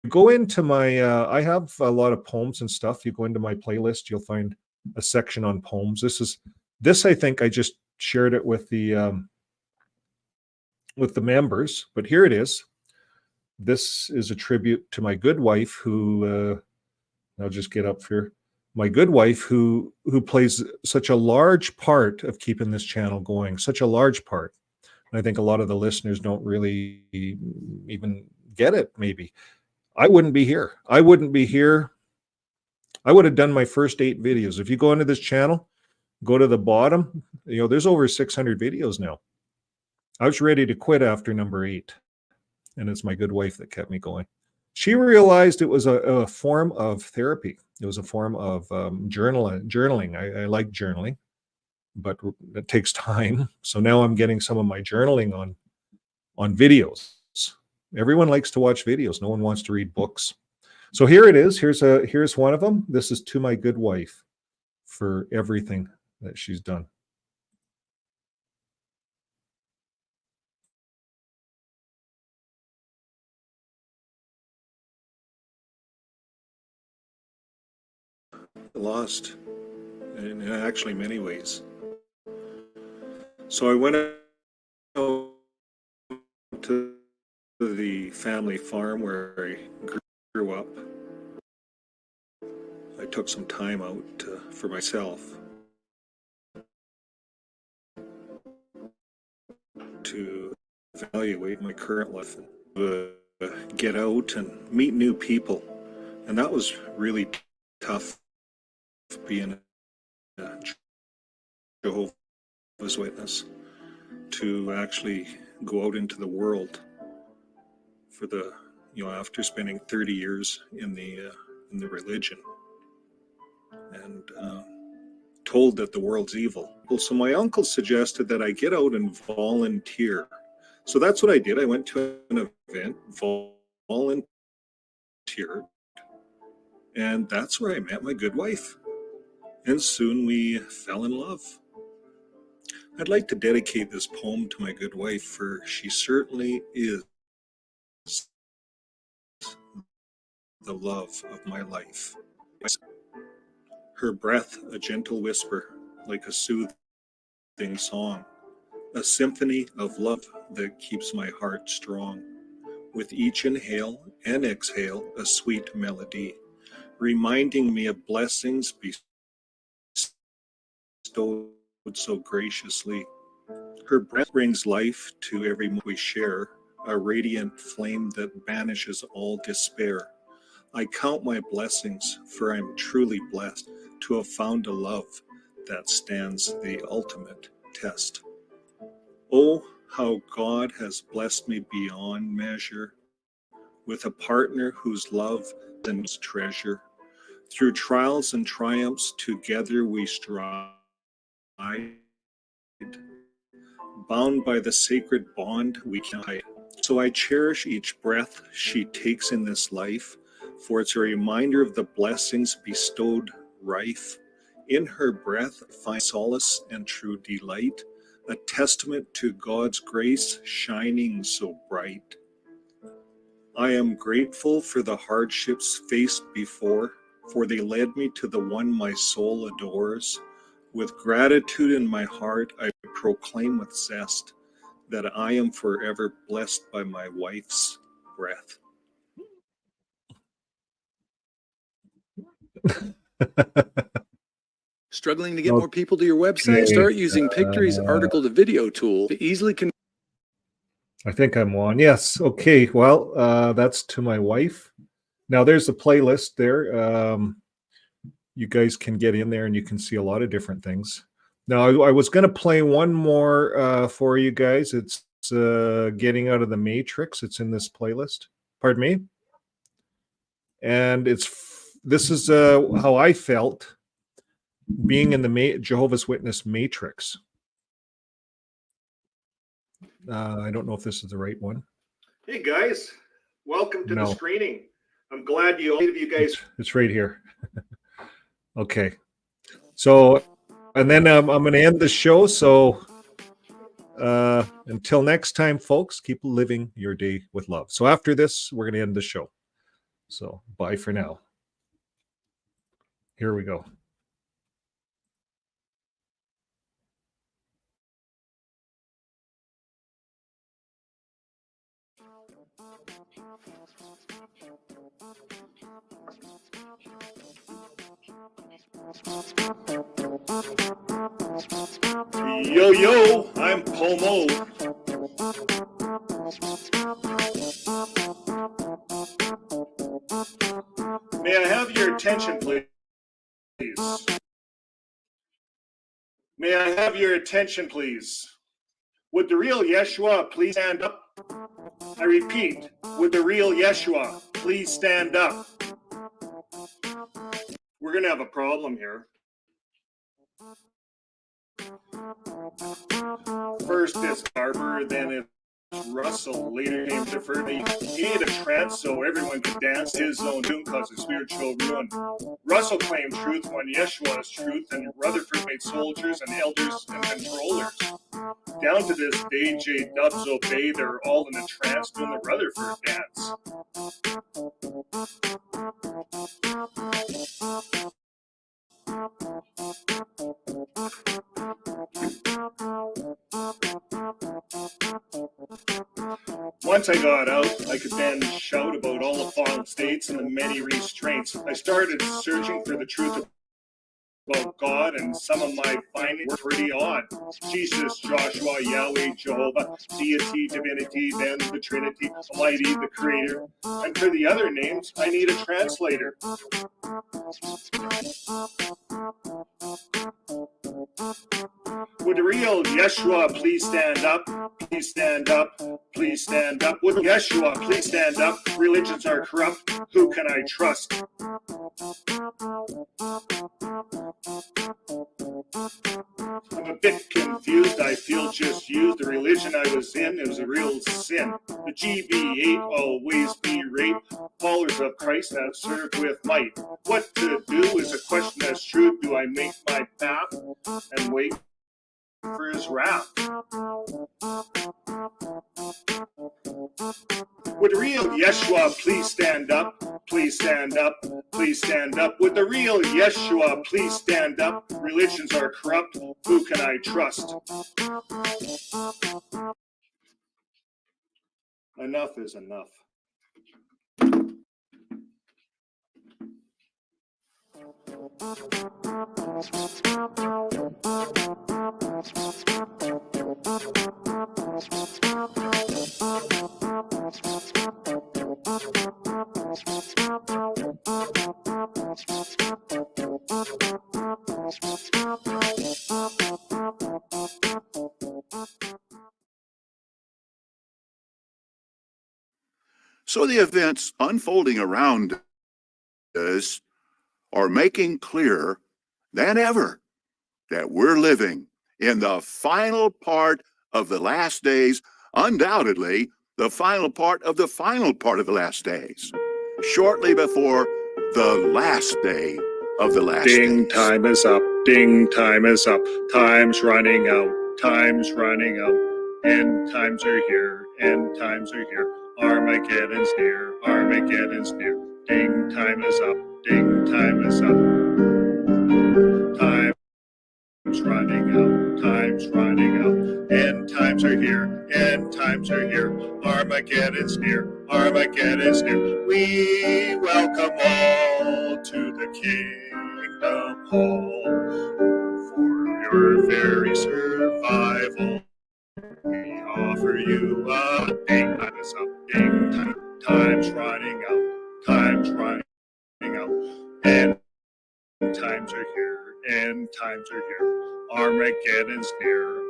go into my I have a lot of poems and stuff. You go into my playlist, you'll find a section on poems. This I think I just shared it with the members, but here it is. This is a tribute to my good wife, who I'll just get up here. My good wife, who plays such a large part of keeping this channel going, such a large part. And I think a lot of the listeners don't really even get it, maybe. I wouldn't be here. I wouldn't be here. I would have done my first 8 videos. If you go into this channel, go to the bottom, there's over 600 videos now. I was ready to quit after number 8. And it's my good wife that kept me going. She realized it was a form of therapy. It was a form of journaling. I like journaling, but it takes time. So now I'm getting some of my journaling on videos. Everyone likes to watch videos. No one wants to read books. So here it is. Here's one of them. This is to my good wife for everything that she's done. Lost in actually many ways. So I went out to the family farm where I grew up. I took some time out for myself to evaluate my current life and get out and meet new people. And that was really tough, being a Jehovah's Witness, to actually go out into the world for the, after spending 30 years in the religion and told that the world's evil. Well, so my uncle suggested that I get out and volunteer. So that's what I did. I went to an event, volunteered, and that's where I met my good wife. And soon we fell in love. I'd like to dedicate this poem to my good wife, for she certainly is the love of my life. Her breath, a gentle whisper, like a soothing song, a symphony of love that keeps my heart strong. With each inhale and exhale, a sweet melody, reminding me of blessings bestowed so graciously. Her breath brings life to every moment we share, a radiant flame that banishes all despair. I count my blessings, for I am truly blessed to have found a love that stands the ultimate test. Oh, how God has blessed me beyond measure with a partner whose love is treasure. Through trials and triumphs, together we stride, bound by the sacred bond we can hide. So I cherish each breath she takes in this life, for it's a reminder of the blessings bestowed rife. In her breath I find solace and true delight, a testament to God's grace shining so bright. I am grateful for the hardships faced before, for they led me to the one my soul adores. With gratitude in my heart, I proclaim with zest that I am forever blessed by my wife's breath. Struggling to get more people to your website? Okay, Start using Pictory's article to video tool to easily I think I'm on. Yes. Okay. Well, that's to my wife. Now there's a playlist there. You guys can get in there and you can see a lot of different things. Now I was going to play one more for you guys. It's Getting Out of the Matrix. It's in this playlist. Pardon me. And this is how I felt being in the Jehovah's Witness matrix. I don't know if this is the right one. Hey guys, welcome to the screening. I'm glad all of you guys. It's right here. Okay. So, and then I'm going to end the show. So until next time, folks, keep living your day with love. So after this, we're going to end the show. So bye for now. Here we go. Yo, yo, I'm Pomo. May I have your attention, please? May I have your attention, please? Would the real Yeshua please stand up? I repeat, would the real Yeshua please stand up. We're going to have a problem here. First it's Barber, then it's Russell, later came Rutherford. He needed a trance so everyone could dance his own tune cause of spiritual ruin. Russell claimed truth when Yeshua is truth, and Rutherford made soldiers and elders and controllers. Down to this day, J-dubs obey, they're all in a trance doing the Rutherford dance. Once I got out, I could then shout about all the fallen states and the many restraints. I started searching for the truth about God, and some of my findings were pretty odd. Jesus, Joshua, Yahweh, Jehovah, deity, divinity, then the Trinity, Almighty, the Creator. And for the other names, I need a translator. Would the real Yeshua please stand up? Please stand up. Please stand up. Would Yeshua please stand up? Religions are corrupt. Who can I trust? I'm a bit confused. I feel just used. The religion I was in, it was a real sin. The GB8 always be raped. Followers of Christ that serve with might. What to do is a question that's true. Do I make my path and wait for his wrath? Would the real Yeshua please stand up? Please stand up. Please stand up. Would the real Yeshua please stand up? Religions are corrupt. Who can I trust? Enough is enough. So the events unfolding around us are making clearer than ever that we're living in the final part of the last days, undoubtedly the final part of the final part of the last days, shortly before the last day of the last Ding, days. time is up. Ding, time is up. Time's running out. Time's running out. End times are here. End times are here. Armageddon's near. Armageddon's near. Ding, time is up. Ding, time is up. Time's running out. Time's running out. End times are here. End times are here. Armageddon's near. Armageddon's near. We welcome all to the Kingdom Hall. For your very survival, we offer you a ding. Time is up. Ding, time. Time's running out. Time's running out. End times are here. End times are here. Armageddon's near.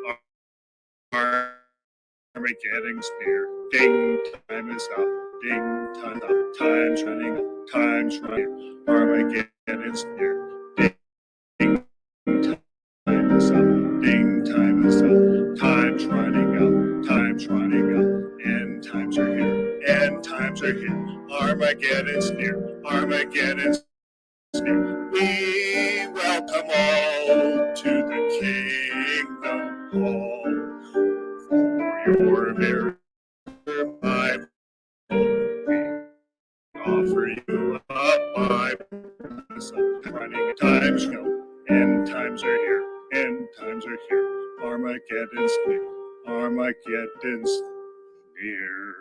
Armageddon's near. Ding, time is up. Ding, time up. Time's running up. Time's running. Armageddon's near. Ding, time is up. Ding, time is up. Time's running out. Time's running out. End times are here. End times are here. Armageddon's near. Armageddon's near. We welcome all to the Kingdom Hall. For your very survival, we offer you a Bible. Running times go. End times are here. End times are here. Armageddon's near. Armageddon's near.